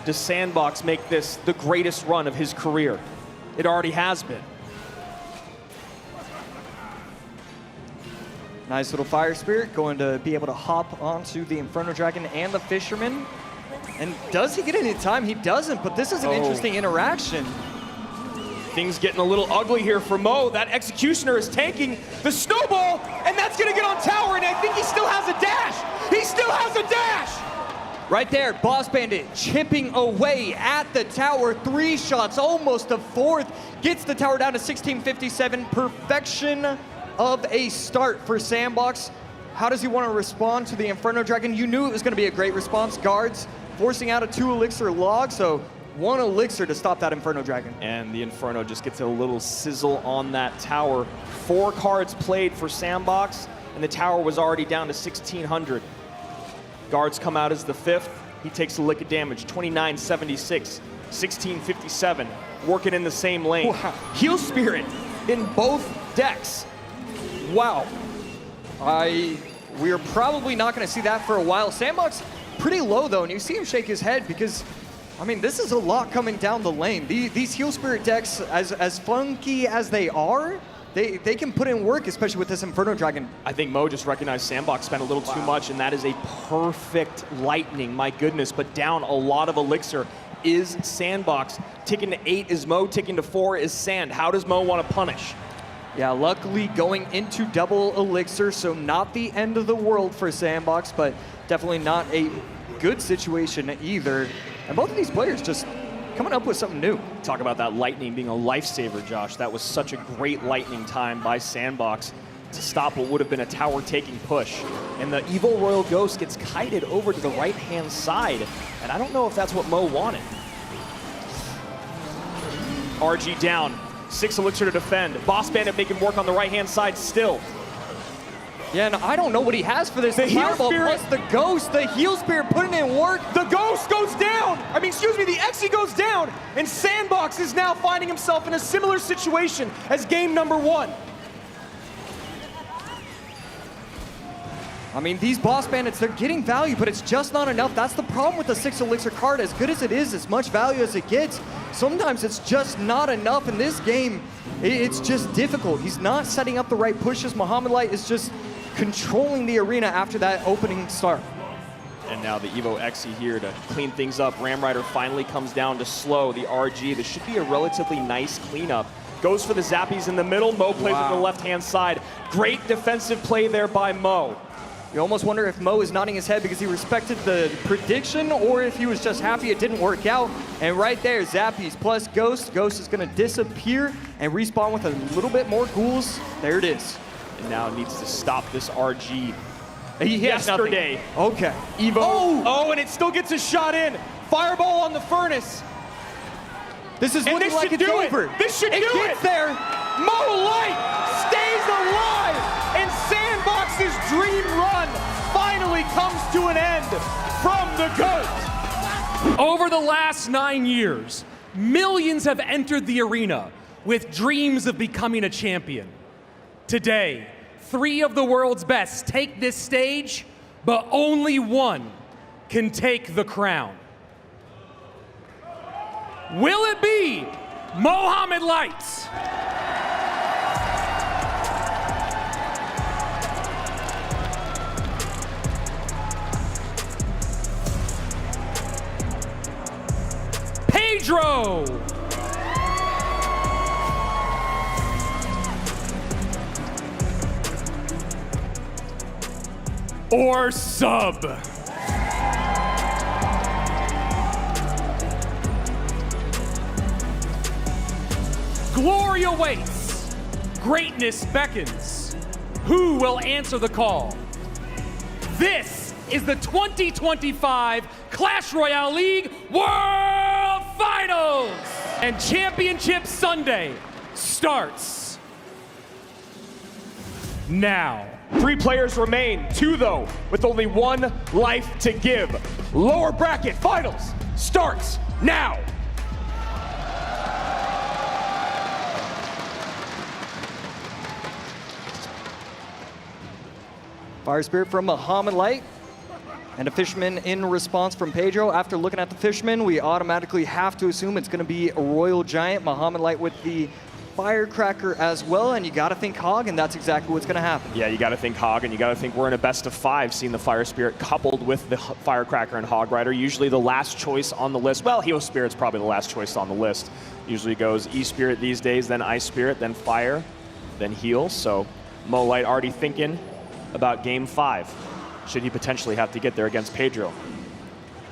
Does Sandbox make this the greatest run of his career? It already has been.
Nice little Fire Spirit, going to be able to hop onto the Inferno Dragon and the Fisherman. And does he get any time? He doesn't, but this is an interesting interaction.
Things getting a little ugly here for Mo. That Executioner is tanking the Snowball, and that's gonna get on tower, and I think he still has a dash. He still has a dash.
Right there, Boss Bandit chipping away at the tower. 3 shots, almost a 4th. Gets the tower down to 1657. Perfection of a start for Sandbox. How does he want to respond to the Inferno Dragon? You knew it was going to be a great response. Guards forcing out a 2 elixir log, so 1 elixir to stop that Inferno Dragon.
And the Inferno just gets a little sizzle on that tower. 4 cards played for Sandbox, and the tower was already down to 1600. Guards come out as the 5th. He takes a lick of damage, 2976, 1657, working in the same lane.
Wow.
Heal Spirit in both decks.
Wow. We are probably not going to see that for a while. Sandbox pretty low, though, and you see him shake his head because, I mean, this is a lot coming down the lane. These Heal Spirit decks, as funky as they They can put in work, especially with this Inferno Dragon.
I think Mo just recognized Sandbox spent a little too much, and that is a perfect lightning, my goodness. But down a lot of elixir is Sandbox. Ticking to 8 is Mo, ticking to 4 is Sand. How does Mo want to punish?
Yeah, luckily going into double elixir, so not the end of the world for Sandbox, but definitely not a good situation either. And both of these players just coming up with something new.
Talk about that lightning being a lifesaver, Josh. That was such a great lightning time by Sandbox to stop what would have been a tower-taking push. And the evil Royal Ghost gets kited over to the right-hand side, and I don't know if that's what Mo wanted. RG down, 6 elixir to defend. Boss Bandit making work on the right-hand side still.
Yeah, and I don't know what he has for this.
The heal
Fireball
spirit.
plus the Ghost, the heal spirit putting in work.
The Ghost goes down! I mean, excuse me, the Exi goes down, and Sandbox is now finding himself in a similar situation as game number 1.
I mean, these boss bandits, they're getting value, but it's just not enough. That's the problem with the 6 elixir card. As good as it is, as much value as it gets, sometimes it's just not enough. In this game, it's just difficult. He's not setting up the right pushes. Mohamed Light is just controlling the arena after that opening start.
And now the Evo Exi here to clean things up. Ram Rider finally comes down to slow the RG. This should be a relatively nice cleanup. Goes for the zappies in the middle. Mo plays with the left-hand side. Great defensive play there by Mo.
You almost wonder if Mo is nodding his head because he respected the prediction or if he was just happy it didn't work out. And right there, Zappies plus Ghost. Ghost is going to disappear and respawn with a little bit more ghouls. There it is.
And now needs to stop this RG.
He has
Yesterday.
nothing. Okay.
Evo. Oh, and it still gets a shot in. Fireball on the furnace.
This is
And
looking
this
like
should
it's
do
over.
it. This should do
gets
it.
there.
Mo Light stays alive, and Sandbox's dream run finally comes to an end from the GOAT.
Over the last 9 years, millions have entered the arena with dreams of becoming a champion. Today, 3 of the world's best take this stage, but only one can take the crown. Will it be Mohamed Light? Pedro! Or Sub? Glory awaits. Greatness beckons. Who will answer the call? This is the 2025 Clash Royale League World Finals! And Championship Sunday starts now.
3 players remain, 2 though, with only 1 life to give. Lower bracket finals starts now.
Fire Spirit from Mohamed Light. And a Fisherman in response from Pedro. After looking at the Fisherman, we automatically have to assume it's going to be a Royal Giant. Mohamed Light with the Firecracker as well, and you got to think Hog, and that's exactly what's going to happen.
Yeah, you got to think Hog, and you got to think we're in a best of 5, seeing the Fire Spirit coupled with the Firecracker and Hog Rider. Usually the last choice on the list. Well, Heo Spirit's probably the last choice on the list. Usually goes E-Spirit these days, then Ice Spirit, then Fire, then Heal. So Mo Light already thinking about game 5. Should he potentially have to get there against Pedro.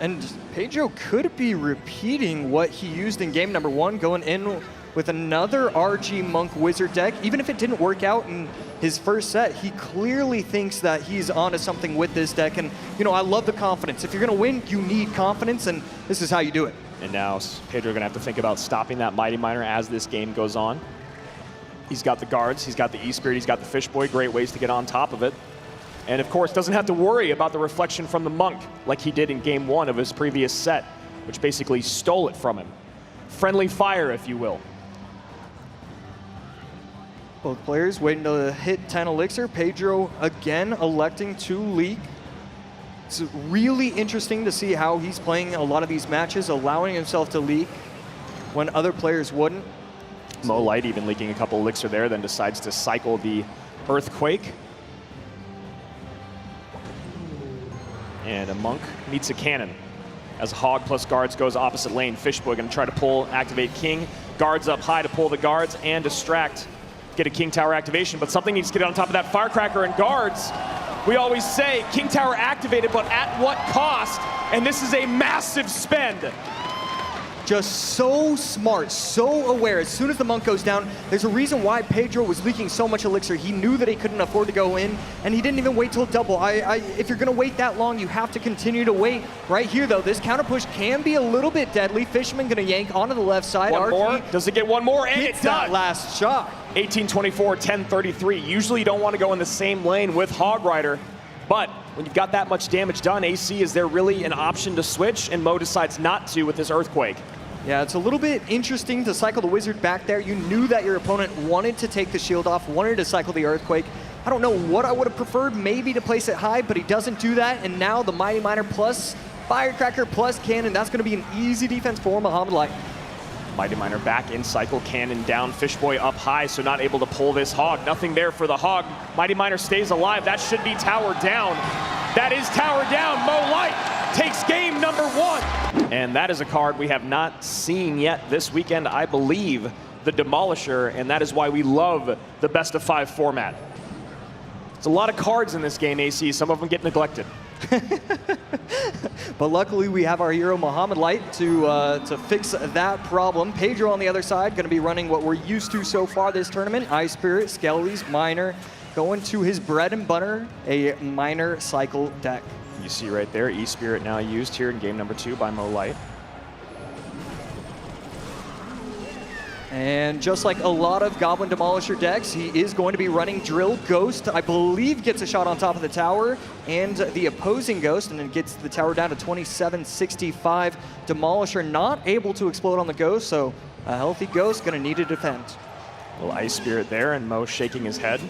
And Pedro could be repeating what he used in game number 1, going in with another RG Monk Wizard deck. Even if it didn't work out in his first set, he clearly thinks that he's onto something with this deck. And, you know, I love the confidence. If you're going to win, you need confidence, and this is how you do it.
And now Pedro going to have to think about stopping that Mighty Miner as this game goes on. He's got the guards, he's got the E-Spirit, he's got the Fish Boy. Great ways to get on top of it. And of course, doesn't have to worry about the reflection from the Monk like he did in game 1 of his previous set, which basically stole it from him. Friendly fire, if you will.
Both players waiting to hit 10 elixir. Pedro again electing to leak. It's really interesting to see how he's playing a lot of these matches, allowing himself to leak when other players wouldn't.
Mo Light even leaking a couple elixir there, then decides to cycle the Earthquake. And a Monk meets a Cannon. As Hog plus Guards goes opposite lane, Fishboy gonna try to pull, activate King. Guards up high to pull the Guards and distract, get a King Tower activation, but something needs to get on top of that Firecracker, and Guards, we always say King Tower activated, but at what cost? And this is a massive spend.
Just so smart, so aware. As soon as the Monk goes down, there's a reason why Pedro was leaking so much elixir. He knew that he couldn't afford to go in, and he didn't even wait till double. If you're gonna wait that long, you have to continue to wait. Right here, though, this counter push can be a little bit deadly. Fisherman gonna yank onto the left side.
One more, does it get one more? And it's
that
done.
last shot.
18-24, 10-33. Usually you don't want to go in the same lane with Hog Rider, but when you've got that much damage done, AC, is there really an option to switch? And Mo decides not to with this Earthquake.
Yeah, it's a little bit interesting to cycle the Wizard back there. You knew that your opponent wanted to take the shield off, wanted to cycle the Earthquake. I don't know what I would have preferred, maybe to place it high, but he doesn't do that. And now the Mighty Miner plus Firecracker plus Cannon, that's going to be an easy defense for Mohamed Light.
Mighty Miner back in cycle, Cannon down, Fishboy up high, so not able to pull this Hog. Nothing there for the Hog. Mighty Miner stays alive. That should be tower down. That is tower down. Mo Light takes game number 1. And that is a card we have not seen yet this weekend, I believe, the Demolisher, and that is why we love the best of 5 format. It's a lot of cards in this game, AC. Some of them get neglected.
But luckily we have our hero Mohamed Light to fix that problem. Pedro on the other side going to be running what we're used to so far this tournament. Ice Spirit, Skellies, Miner, going to his bread and butter, a Miner cycle deck.
You see right there, E-Spirit now used here in game number 2 by Mo Light.
And just like a lot of Goblin Demolisher decks, he is going to be running Drill. Ghost, I believe, gets a shot on top of the tower, and the opposing Ghost, and then gets the tower down to 2765. Demolisher not able to explode on the Ghost, so a healthy Ghost going to need to defend.
A little Ice Spirit there, and Mo shaking his head.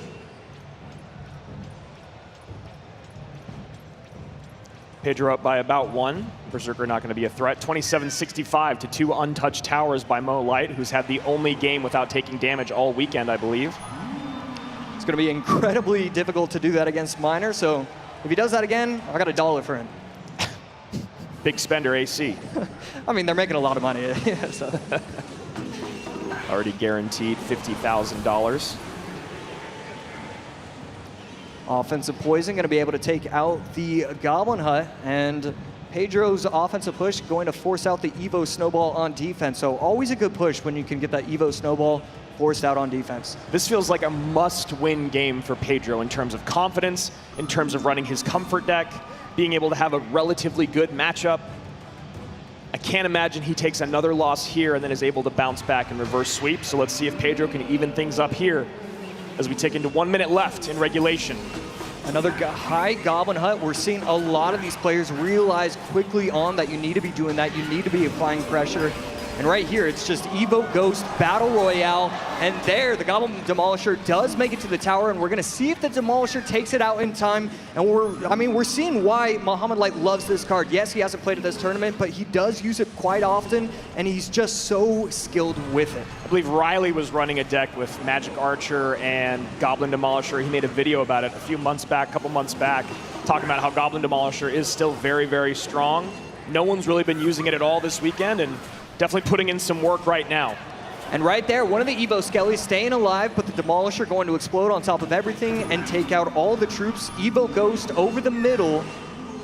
Pedro up by about 1. Berserker not going to be a threat. 27-65 to 2 untouched towers by Mo Light, who's had the only game without taking damage all weekend, I believe.
It's going to be incredibly difficult to do that against Miner, so if he does that again, I got $1 for him.
Big spender AC.
I mean, they're making a lot of money. Yeah, so.
Already guaranteed $50,000.
Offensive Poison going to be able to take out the Goblin Hut, and Pedro's offensive push going to force out the Evo Snowball on defense. So always a good push when you can get that Evo Snowball forced out on defense.
This feels like a must-win game for Pedro in terms of confidence, in terms of running his comfort deck, being able to have a relatively good matchup. I can't imagine he takes another loss here and then is able to bounce back and reverse sweep. So let's see if Pedro can even things up here as we take into 1 minute left in regulation.
Another high Goblin Hut. We're seeing a lot of these players realize quickly on that you need to be doing that. You need to be applying pressure. And right here, it's just Evo Ghost Battle Royale. And there, the Goblin Demolisher does make it to the tower, and we're going to see if the Demolisher takes it out in time. And we're seeing why Mohamed Light loves this card. Yes, he hasn't played at this tournament, but he does use it quite often, and he's just so skilled with it.
I believe Riley was running a deck with Magic Archer and Goblin Demolisher. He made a video about it a couple months back, talking about how Goblin Demolisher is still very, very strong. No one's really been using it at all this weekend, and definitely putting in some work right now.
And right there, one of the Evo Skellies staying alive, but the Demolisher going to explode on top of everything and take out all the troops. Evo Ghost over the middle,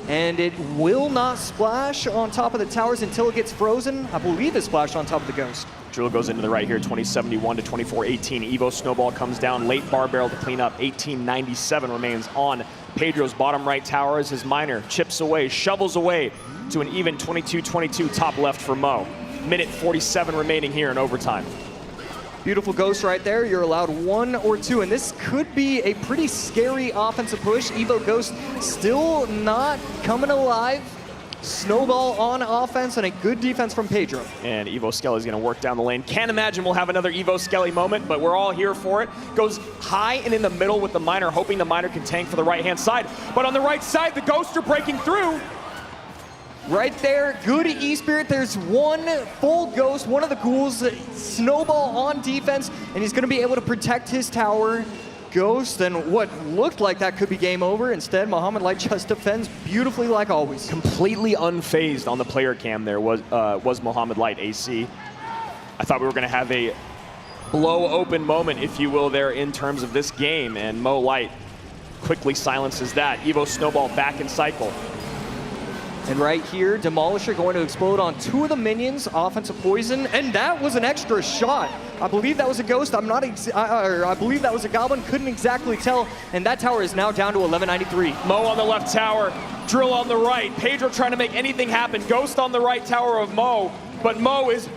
and it will not splash on top of the towers until it gets frozen. I believe it splashed on top of the Ghost.
Drill goes into the right here, 2071 to 2418. Evo Snowball comes down, late bar barrel to clean up. 1897 remains on Pedro's bottom right tower as his Miner chips away, shovels away to an even 22-22 top left for Mo. Minute 47 remaining here in overtime.
Beautiful Ghost right there. You're allowed 1 or 2, and this could be a pretty scary offensive push. Evo Ghost still not coming alive. Snowball on offense and a good defense from Pedro.
And Evo Skelly is going to work down the lane. Can't imagine we'll have another Evo Skelly moment, but we're all here for it. Goes high and in the middle with the Miner, hoping the Miner can tank for the right-hand side. But on the right side, the Ghosts are breaking through.
Right there, good E-Spirit. There's one full Ghost, one of the ghouls, Snowball on defense, and he's going to be able to protect his tower. Ghost, and what looked like that could be game over. Instead, Mohamed Light just defends beautifully like always.
Completely unfazed on the player cam there was Mohamed Light, AC. I thought we were going to have a blow open moment, if you will, there in terms of this game, and Mo Light quickly silences that. Evo Snowball back in cycle.
And right here, Demolisher going to explode on 2 of the minions, offensive poison, and that was an extra shot. I believe that was a Ghost. I believe that was a Goblin. Couldn't exactly tell. And that tower is now down to 1193.
Mo on the left tower, Drill on the right. Pedro trying to make anything happen. Ghost on the right tower of Mo, but Mo is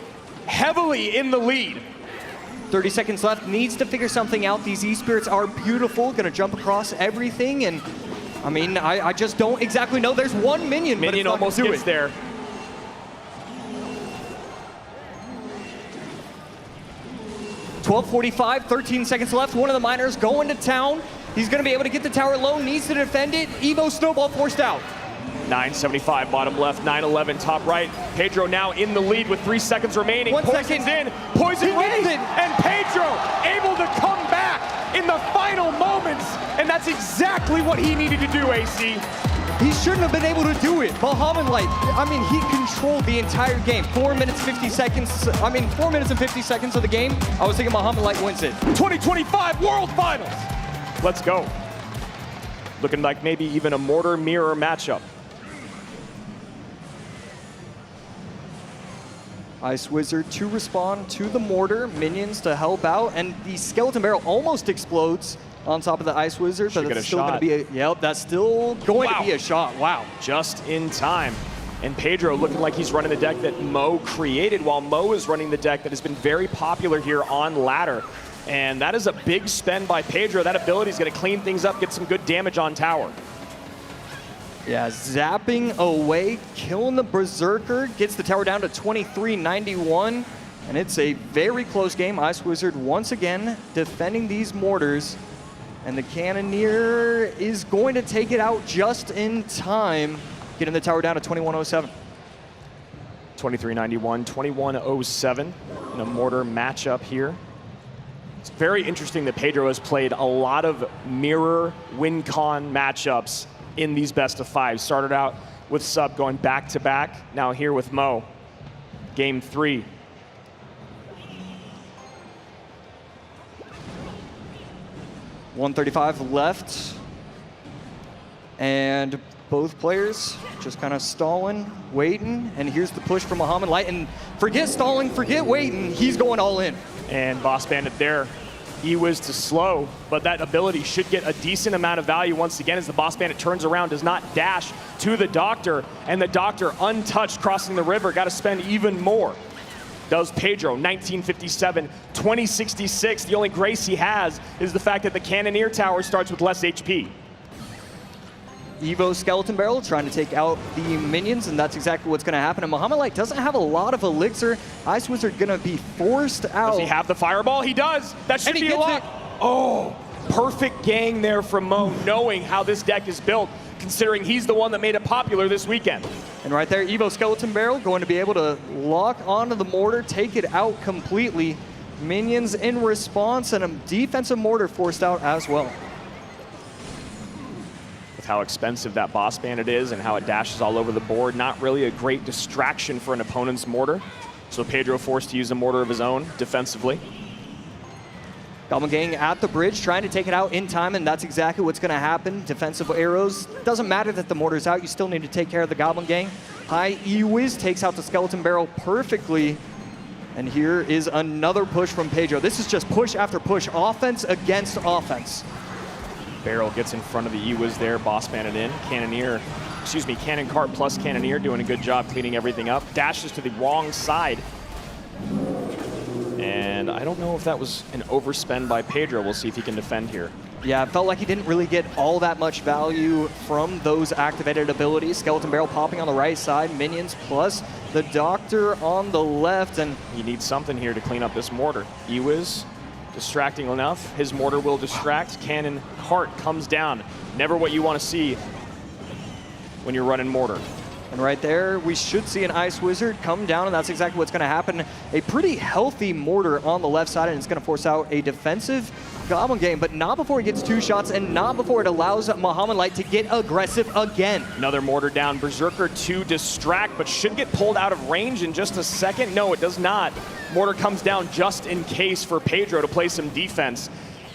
heavily in the lead.
30 seconds left. Needs to figure something out. These E-Spirits are beautiful. Going to jump across everything, and I mean, I just don't exactly know. There's one minion, but it's
almost gets there.
.12:45, 13 seconds left. One of the miners going to town. He's going to be able to get the tower low, needs to defend it. Evo Snowball forced out.
975 bottom left, 911 top right. Pedro now in the lead with 3 seconds remaining.
1
Poison's
second.
in, Poison
He
ready,
gets it.
and Pedro able to come back in the final moments, and that's exactly what he needed to do, AC.
He shouldn't have been able to do it. Mohamed Light, I mean, he controlled the entire game. 4 minutes, 50 seconds. I mean, 4 minutes and 50 seconds of the game. I was thinking Mohamed Light wins it.
2025 World Finals. Let's go. Looking like maybe even a mortar mirror matchup.
Ice Wizard to respond to the mortar, minions to help out, and the skeleton barrel almost explodes on top of the Ice Wizard.
Should
But
get
that's
a
still going to
shot.
be a, yep, that's still going
Wow.
to be a shot. Wow.
Just in time. And Pedro looking like he's running the deck that Mo created, while Mo is running the deck that has been very popular here on ladder. And that is a big spend by Pedro. That ability is going to clean things up, get some good damage on tower.
Yeah, zapping away, killing the Berserker, gets the tower down to 2391, and it's a very close game. Ice Wizard once again defending these mortars, and the Cannoneer is going to take it out just in time, getting the tower down to 2107.
2391, 2107 in a mortar matchup here. It's very interesting that Pedro has played a lot of mirror win-con matchups in these best of 5. Started out with Sub going back to back, now here with Mo. Game 3.
.135 left, and both players just kind of stalling, waiting, and here's the push from Mohamed Light, and forget stalling, forget waiting, he's going all in.
And Boss Bandit there. E-Wiz to slow, but that ability should get a decent amount of value once again as the Boss Bandit turns around, does not dash to the Doctor, and the Doctor untouched crossing the river, got to spend even more. Does Pedro, 1957, 2066. The only grace he has is the fact that the Cannoneer Tower starts with less HP.
Evo Skeleton Barrel trying to take out the minions, and that's exactly what's going to happen. And Mohamed Light doesn't have a lot of elixir. Ice Wizard going to be forced out.
Does he have the fireball? He does. That should
And he
be a
gets
lot.
it.
Oh, perfect gang there from Mo, knowing how this deck is built, considering he's the one that made it popular this weekend.
And right there, Evo Skeleton Barrel going to be able to lock onto the mortar, take it out completely. Minions in response, and a defensive mortar forced out as well.
How expensive that Boss Bandit is and how it dashes all over the board. Not really a great distraction for an opponent's mortar. So Pedro forced to use a mortar of his own defensively.
Goblin Gang at the bridge, trying to take it out in time, and that's exactly what's going to happen. Defensive arrows. Doesn't matter that the mortar's out, you still need to take care of the Goblin Gang. High E-Wiz takes out the Skeleton Barrel perfectly. And here is another push from Pedro. This is just push after push, offense against offense.
Barrel gets in front of the E-Wiz there, Boss Bandit in. Cannoneer, excuse me, Cannon Cart plus Cannoneer doing a good job cleaning everything up. Dashes to the wrong side. And I don't know if that was an overspend by Pedro. We'll see if he can defend here.
Yeah, it felt like he didn't really get all that much value from those activated abilities. Skeleton Barrel popping on the right side, minions plus the Doctor on the left, and
he needs something here to clean up this mortar. E-Wiz distracting enough. His mortar will distract. Cannon Cart comes down. Never what you want to see when you're running mortar.
And right there, we should see an Ice Wizard come down, and that's exactly what's going to happen. A pretty healthy mortar on the left side, and it's going to force out a defensive Goblin game, but not before he gets 2 shots, and not before it allows Mohamed Light to get aggressive again.
Another mortar down. Berserker to distract, but should get pulled out of range in just a second. No, it does not. Mortar comes down just in case for Pedro to play some defense.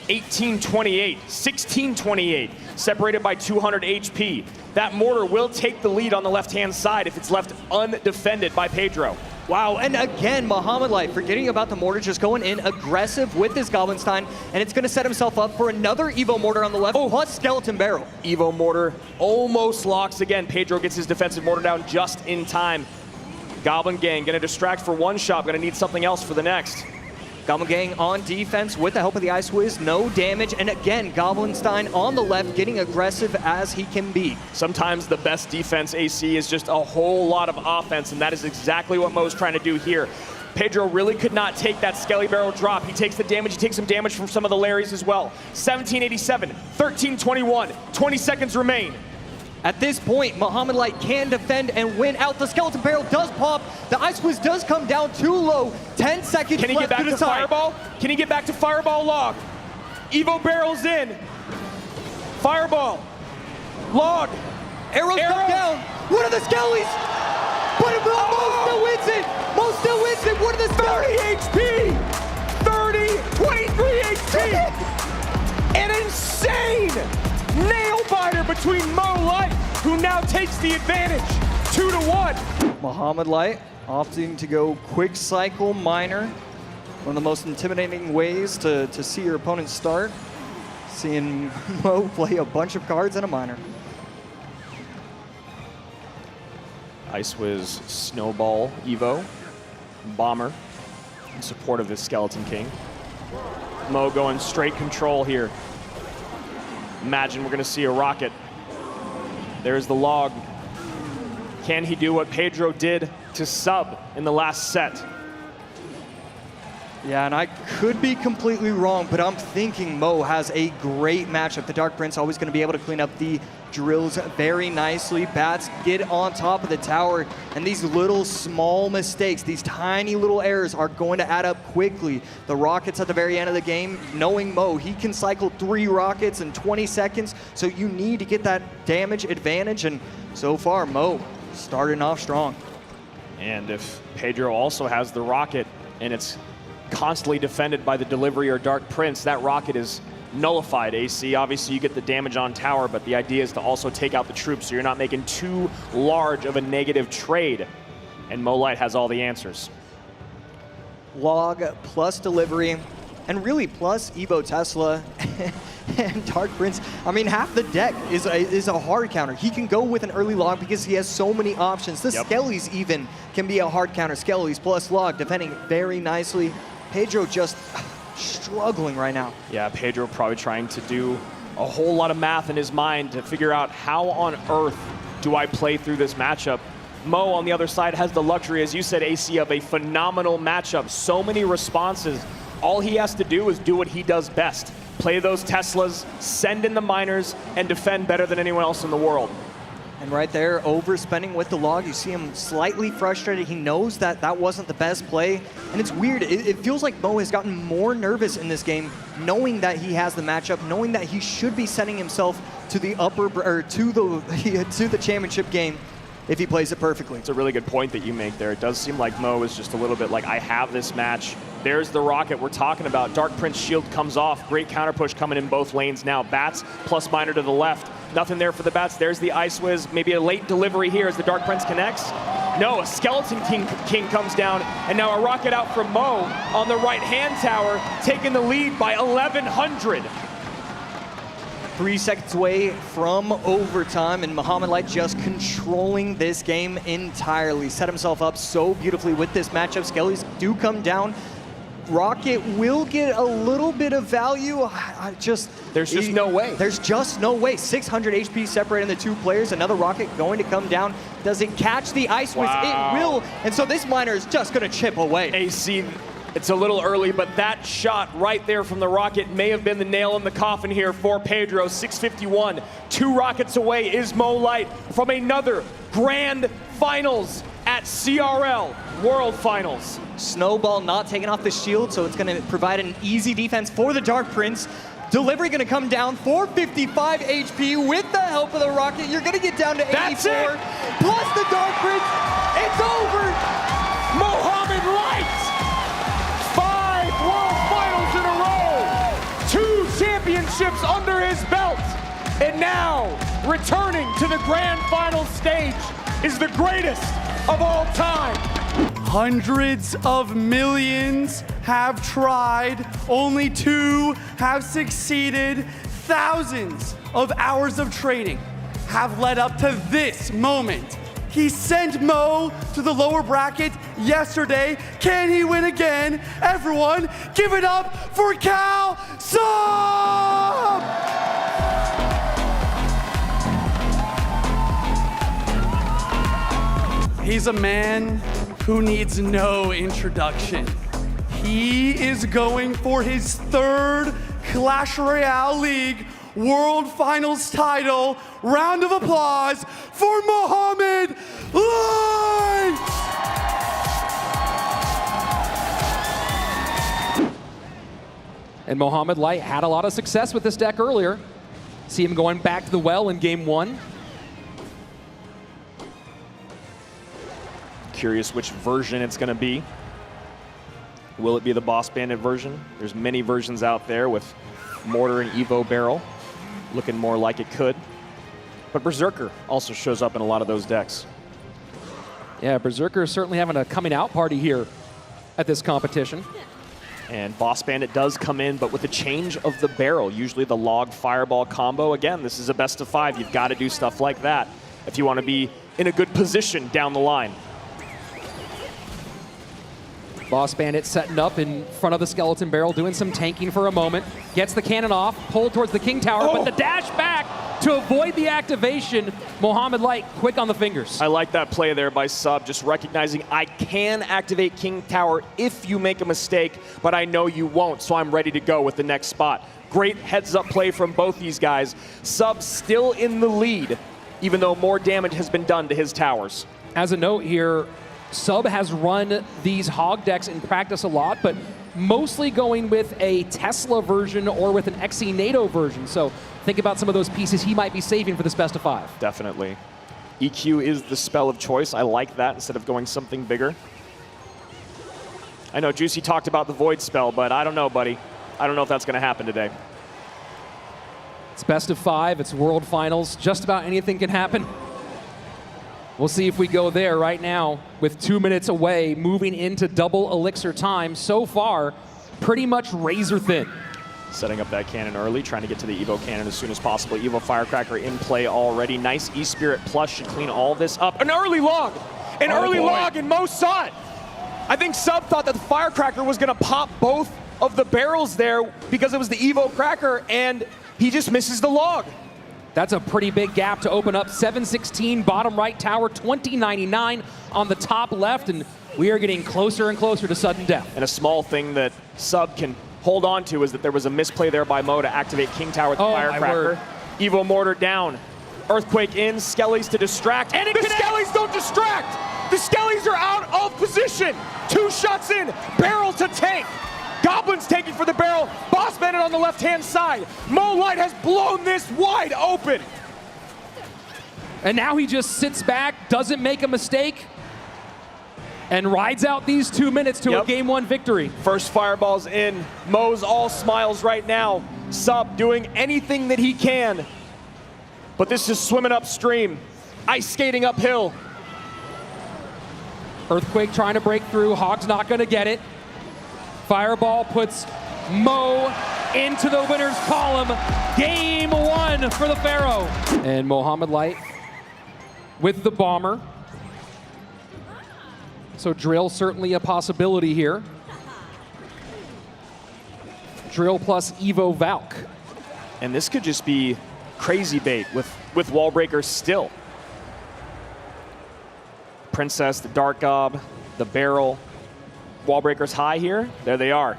18-28, 16-28, separated by 200 HP. That mortar will take the lead on the left-hand side if it's left undefended by Pedro.
Wow, and again, Mohamed Light forgetting about the mortar, just going in aggressive with his Goblinstein, and it's going to set himself up for another Evo mortar on the left, plus Skeleton Barrel.
Evo mortar almost locks again. Pedro gets his defensive mortar down just in time. Goblin Gang going to distract for one shot, going to need something else for the next.
Goblin Gang on defense with the help of the Ice Wiz, no damage, and again, Goblinstein on the left, getting aggressive as he can be.
Sometimes the best defense, AC, is just a whole lot of offense, and that is exactly what Mo's trying to do here. Pedro really could not take that Skelly Barrel drop. He takes the damage, he takes some damage from some of the Larrys as well. 1787, 1321, 20 seconds remain.
At this point, Mohamed Light can defend and win out. The Skeleton Barrel does pop. The Ice Wiz does come down too low. 10 seconds
Can he
left
get back to Fireball? Can he get back to Fireball log? Evo Barrel's in. Fireball. Log.
Arrows come down. What are the Skellies? But Mo still wins it. Mo still wins it. What are the
30 HP. 30, 23 HP. An insane nail biter between Mo Light, who now takes the advantage, 2-1.
Mohamed Light opting to go quick cycle miner. One of the most intimidating ways to see your opponent start. Seeing Mo play a bunch of cards in a miner.
Ice Wiz, Snowball, Evo, Bomber in support of this Skeleton King. Mo going straight control here. Imagine we're going to see a rocket. There's the log. Can he do what Pedro did to sub in the last set?
Yeah, and I could be completely wrong, but I'm thinking Mo has a great matchup. The Dark Prince always going to be able to clean up the drills very nicely. Bats get on top of the tower, and these little small mistakes, these tiny little errors are going to add up quickly. The rockets at the very end of the game, knowing Mo, he can cycle 3 rockets in 20 seconds, so you need to get that damage advantage, and so far, Mo starting off strong.
And if Pedro also has the rocket, and it's constantly defended by the delivery or Dark Prince, that rocket is nullified. AC, obviously you get the damage on tower, but the idea is to also take out the troops so you're not making too large of a negative trade. And Mo Light has all the answers.
Log plus delivery, and really plus Evo Tesla and Dark Prince. I mean, half the deck is a hard counter. He can go with an early log because he has so many options. The Skellies even can be a hard counter. Skellies plus log, defending very nicely. Pedro just struggling right now.
Yeah, Pedro probably trying to do a whole lot of math in his mind to figure out how on earth do I play through this matchup. Mo on the other side has the luxury, as you said, AC, of a phenomenal matchup. So many responses. All he has to do is do what he does best. Play those Teslas, send in the miners, and defend better than anyone else in the world.
And right there, overspending with the log, you see him slightly frustrated. He knows that that wasn't the best play. And it's weird, it feels like Mo has gotten more nervous in this game, knowing that he has the matchup, knowing that he should be sending himself to the to the championship game if he plays it perfectly.
It's a really good point that you make there. It does seem like Mo is just a little bit like, I have this match. There's the rocket we're talking about. Dark Prince shield comes off. Great counter push coming in both lanes now. Bats plus miner to the left. Nothing there for the Bats. There's the Ice Wiz. Maybe a late delivery here as the Dark Prince connects. No, a Skeleton King comes down, and now a rocket out from Mo on the right-hand tower, taking the lead by 1,100.
3 seconds away from overtime, and Mohamed Light just controlling this game entirely. Set himself up so beautifully with this matchup. Skellies do come down. Rocket will get a little bit of value.
There's just no way.
There's just no way. 600 HP separating the 2 players. Another rocket going to come down. Does it catch the Ice Wiz? It will. And so this miner is just going to chip away.
AC,
It's a little early, but that shot right there from the rocket may have been the nail in the coffin here for Pedro. 651, 2 rockets away is Mo Light from another grand finals at CRL World Finals.
Snowball not taking off the shield, so it's going to provide an easy defense for the Dark Prince. Delivery going to come down, 455 HP with the help of the rocket. You're going to get down to 84.
That's it.
Plus the Dark Prince. It's over.
Mohamed Light! 5 World Finals in a row! 2 championships under his belt! And now, returning to the grand final stage is the greatest of all time.
Hundreds of millions have tried, only 2 have succeeded. Thousands of hours of training have led up to this moment. He sent Mo to the lower bracket yesterday. Can he win again? Everyone, give it up for Cal Sub! He's a man who needs no introduction. He is going for his 3rd Clash Royale League World Finals title. Round of applause for Mohamed Light!
And Mohamed Light had a lot of success with this deck earlier. See him going back to the well in game 1.
Curious which version it's going to be. Will it be the Boss Bandit version? There's many versions out there with Mortar and Evo Barrel. Looking more like it could. But Berserker also shows up in a lot of those decks.
Yeah, Berserker is certainly having a coming out party here at this competition.
And Boss Bandit does come in, but with a change of the barrel. Usually the log fireball combo. Again, this is a best of 5. You've got to do stuff like that if you want to be in a good position down the line.
Boss Bandit setting up in front of the skeleton barrel, doing some tanking for a moment. Gets the cannon off, pulled towards the King Tower, but the dash back to avoid the activation. Mohamed Light quick on the fingers.
I like that play there by Sub, just recognizing I can activate King Tower if you make a mistake, but I know you won't, so I'm ready to go with the next spot. Great heads-up play from both these guys. Sub still in the lead, even though more damage has been done to his towers.
As a note here, Sub has run these hog decks in practice a lot, but mostly going with a Tesla version or with an XE NATO version. So think about some of those pieces he might be saving for this best of 5.
Definitely. EQ is the spell of choice. I like that instead of going something bigger. I know Juicy talked about the Void spell, but I don't know, buddy. I don't know if that's going to happen today.
It's best of 5, it's World Finals. Just about anything can happen. We'll see if we go there right now with 2 minutes away, moving into double elixir time. So far, pretty much razor thin.
Setting up that cannon early, trying to get to the Evo cannon as soon as possible. Evo Firecracker in play already. Nice E-Spirit Plus should clean all this up. An early log! An early log, and Mo saw it! I think Sub thought that the Firecracker was going to pop both of the barrels there because it was the Evo Cracker, and he just misses the log.
That's a pretty big gap to open up. 716 bottom right tower, 2099 on the top left, and we are getting closer and closer to sudden death.
And a small thing that Sub can hold on to is that there was a misplay there by Mo to activate King Tower with the Firecracker. Evo Mortar down. Earthquake in, Skellies to distract. And the Skellies don't distract! The Skellies are out of position! 2 shots in, barrel to tank. Goblins taking for the barrel. Boss Bandit on the left-hand side. Mo Light has blown this wide open.
And now he just sits back, doesn't make a mistake, and rides out these 2 minutes to a Game 1 victory.
First fireball's in. Mo's all smiles right now. Sub doing anything that he can. But this is swimming upstream. Ice skating uphill.
Earthquake trying to break through. Hog's not going to get it. Fireball puts Mo into the winner's column. Game 1 for the Pharaoh. And Mohamed Light with the bomber. So drill certainly a possibility here. Drill plus Evo Valk.
And this could just be crazy bait with wall breakers still. Princess, the Dark Gob, the barrel.
wall breakers high here. There they are.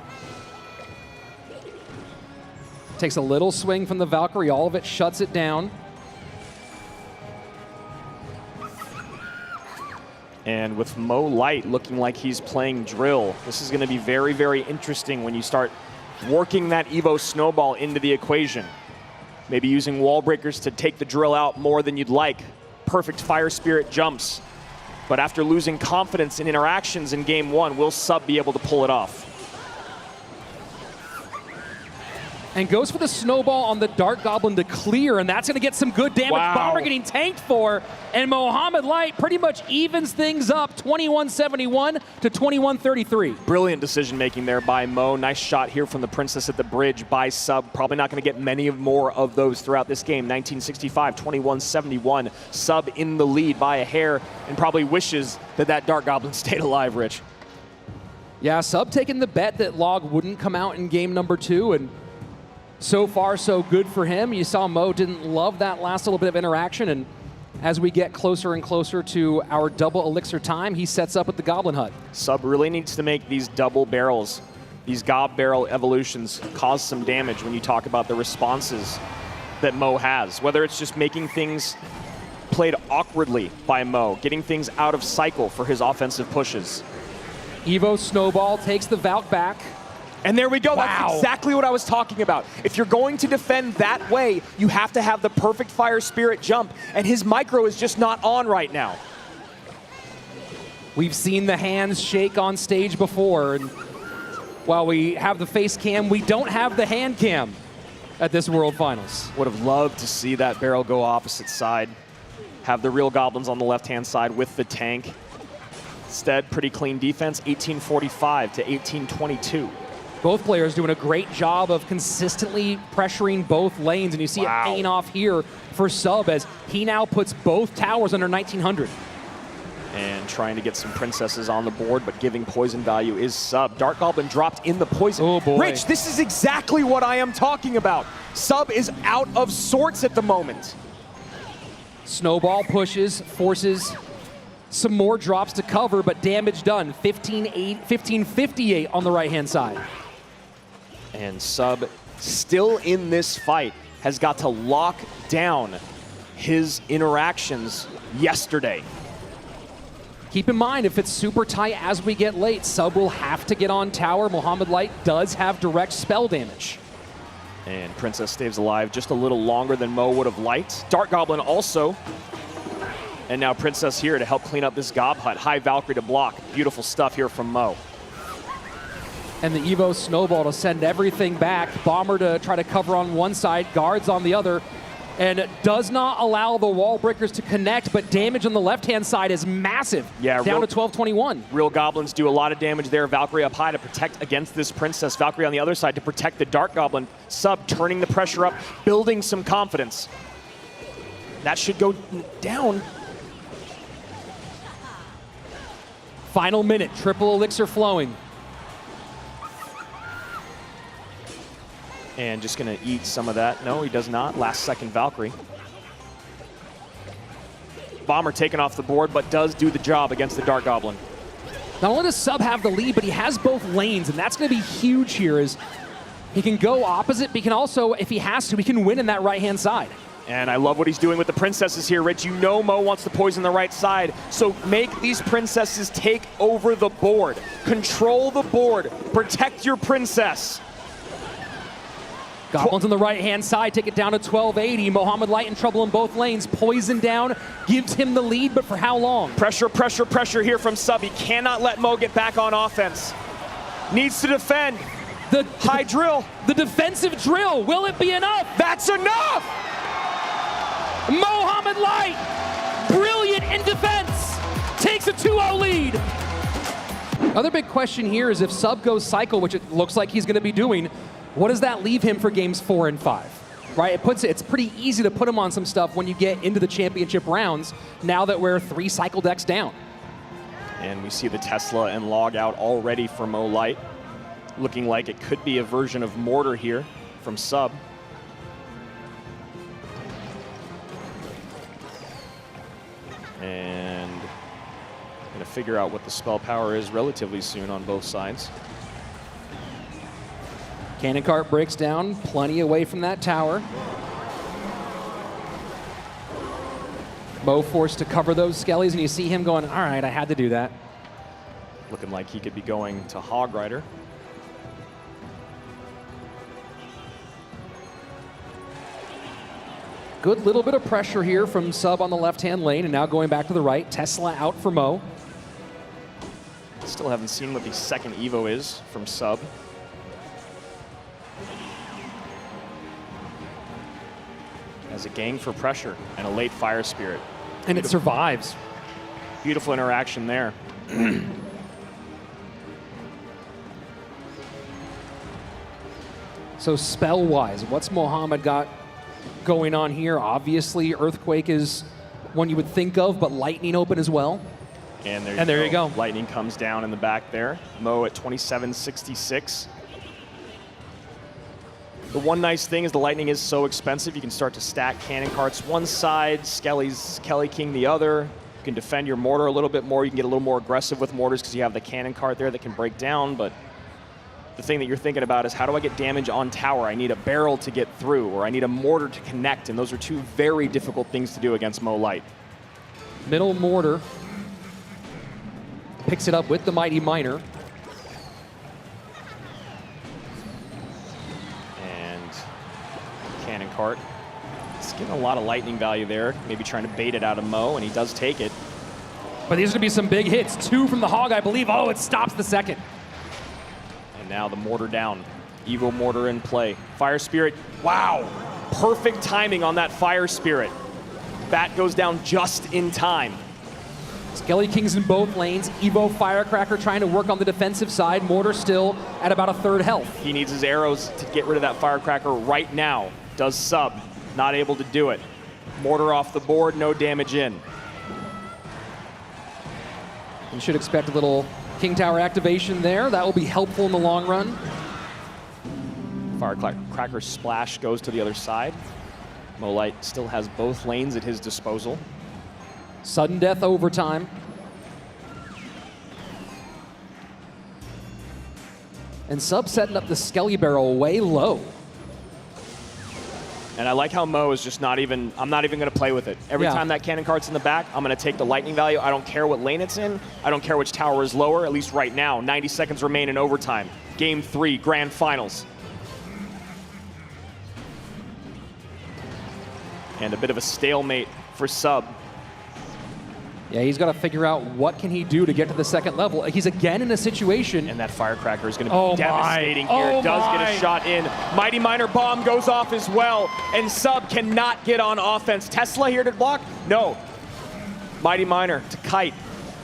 Takes a little swing from the Valkyrie. All of it shuts it down.
And with Mo Light looking like he's playing drill, this is going to be very, very interesting when you start working that Evo snowball into the equation. Maybe using wall breakers to take the drill out more than you'd like. Perfect Fire Spirit jumps. But after losing confidence in interactions in game one, will Sub be able to pull it off?
And goes for the snowball on the Dark Goblin to clear, and that's going to get some good damage.
Wow.
Bomber getting tanked for, and Mohamed Light pretty much evens things up, 21-71 to 21-33.
Brilliant decision making there by Mo. Nice shot here from the Princess at the bridge by Sub. Probably not going to get many more of those throughout this game. 1965, 21-71. Sub in the lead by a hair, and probably wishes that that Dark Goblin stayed alive, Rich.
Yeah, Sub taking the bet that Log wouldn't come out in game number 2, and so far, so good for him. You saw Mo didn't love that last little bit of interaction, and as we get closer and closer to our double elixir time, he sets up with the Goblin Hut.
Sub really needs to make these double barrels, these gob barrel evolutions, cause some damage when you talk about the responses that Mo has. Whether it's just making things played awkwardly by Mo, getting things out of cycle for his offensive pushes.
Evo Snowball takes the Valk back.
And there we go.
Wow.
That's exactly what I was talking about. If you're going to defend that way, you have to have the perfect Fire Spirit jump, and his micro is just not on right now.
We've seen the hands shake on stage before, and while we have the face cam, we don't have the hand cam at this World Finals.
Would have loved to see that barrel go opposite side. Have the real goblins on the left-hand side with the tank. Instead, pretty clean defense, 1845 to 1822.
Both players doing a great job of consistently pressuring both lanes, and you see it paying off here for Sub as he now puts both towers under 1900.
And trying to get some princesses on the board, but giving poison value is Sub. Dark Goblin dropped in the poison.
Oh boy.
Rich, this is exactly what I am talking about. Sub is out of sorts at the moment.
Snowball pushes, forces some more drops to cover, but damage done. 1558 on the right-hand side.
And Sub, still in this fight, has got to lock down his interactions yesterday.
Keep in mind, if it's super tight as we get late, Sub will have to get on tower. Mohamed Light does have direct spell damage.
And Princess stays alive just a little longer than Mo would have liked. Dark Goblin also. And now Princess here to help clean up this Gob Hut. High Valkyrie to block. Beautiful stuff here from Mo.
And the Evo Snowball to send everything back. Bomber to try to cover on one side, guards on the other. And does not allow the wall breakers to connect, but damage on the left-hand side is massive.
Yeah,
down to 1221.
Real Goblins do a lot of damage there. Valkyrie up high to protect against this Princess. Valkyrie on the other side to protect the Dark Goblin. Sub turning the pressure up, building some confidence. That should go down.
Final minute, triple elixir flowing.
And just going to eat some of that. No, he does not. Last second Valkyrie. Bomber taken off the board, but does do the job against the Dark Goblin.
Not only does Sub have the lead, but he has both lanes, and that's going to be huge here. As he can go opposite, but he can also, if he has to, he can win in that right-hand side.
And I love what he's doing with the princesses here, Rich. You know Mo wants to poison the right side, so make these princesses take over the board. Control the board. Protect your princess.
Goblins on the right-hand side take it down to 1280. Mohamed Light in trouble in both lanes. Poison down, gives him the lead, but for how long?
Pressure, pressure, pressure here from Sub. He cannot let Mo get back on offense. Needs to defend.
The
high drill.
The defensive drill, will it be enough?
That's enough!
Mohamed Light, brilliant in defense, takes a 2-0 lead. Other big question here is if Sub goes cycle, which it looks like he's going to be doing, what does that leave him for games 4 and 5? Right, it's pretty easy to put him on some stuff when you get into the championship rounds, now that we're 3 cycle decks down.
And we see the Tesla and log out already for Mo Light. Looking like it could be a version of Mortar here from Sub. And Gonna figure out what the spell power is relatively soon on both sides.
Cannon cart breaks down, plenty away from that tower. Mo forced to cover those skellies, and you see him going, all right, I had to do that.
Looking like he could be going to Hog Rider.
Good little bit of pressure here from Sub on the left-hand lane, and now going back to the right. Tesla out for Mo.
Still haven't seen what the second Evo is from Sub. As a gang for pressure and a late Fire Spirit.
And it survives.
Beautiful interaction there.
So spell-wise, what's Mohamed got going on here? Obviously, Earthquake is one you would think of, but Lightning open as well.
And there,
you go.
Lightning comes down in the back there. Mo at 27.66. The one nice thing is the Lightning is so expensive, you can start to stack cannon carts one side, Skelly's Kelly King the other. You can defend your mortar a little bit more. You can get a little more aggressive with mortars because you have the cannon cart there that can break down. But the thing that you're thinking about is, how do I get damage on tower? I need a barrel to get through, or I need a mortar to connect, and those are two very difficult things to do against Mo Light.
Middle mortar. Picks it up with the Mighty Miner.
And cannon cart. It's getting a lot of lightning value there. Maybe trying to bait it out of Mo, and he does take it.
But these are going to be some big hits. 2 from the Hog, I believe. Oh, it stops the second.
And now the mortar down. Evo mortar in play. Fire Spirit, wow. Perfect timing on that Fire Spirit. Bat goes down just in time.
Skelly Kings in both lanes. Evo Firecracker trying to work on the defensive side. Mortar still at about a third health.
He needs his arrows to get rid of that Firecracker right now. Does Sub, not able to do it. Mortar off the board, no damage in.
You should expect a little King Tower activation there. That will be helpful in the long run.
Firecracker splash goes to the other side. Mo Light still has both lanes at his disposal.
Sudden death overtime. And Sub setting up the Skelly barrel way low.
And I like how Mo is just not even, I'm not even going to play with it. Every time that cannon cart's in the back, I'm going to take the lightning value. I don't care what lane it's in. I don't care which tower is lower, at least right now. 90 seconds remain in overtime. Game 3, grand finals. And a bit of a stalemate for Sub.
Yeah, he's got to figure out what can he do to get to the second level. He's again in a situation.
And that Firecracker is going to be devastating here. Does get a shot in. Mighty Miner bomb goes off as well. And Sub cannot get on offense. Tesla here to block? No. Mighty Miner to kite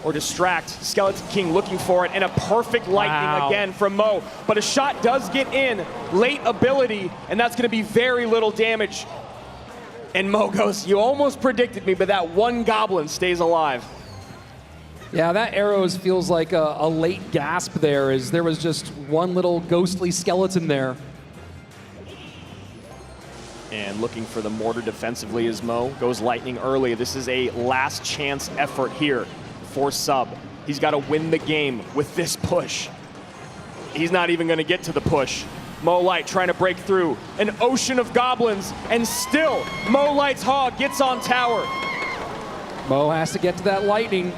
or distract. Skeleton King looking for it. And a perfect lightning again from Mo. But a shot does get in. Late ability. And that's going to be very little damage. And Mo goes, you almost predicted me, but that one goblin stays alive.
Yeah, that arrows feels like a late gasp there, as there was just one little ghostly skeleton there.
And looking for the mortar defensively as Mo goes lightning early. This is a last chance effort here for Sub. He's got to win the game with this push. He's not even going to get to the push. Mo Light trying to break through an ocean of goblins, and still Mo Light's Hog gets on tower.
Mo has to get to that lightning.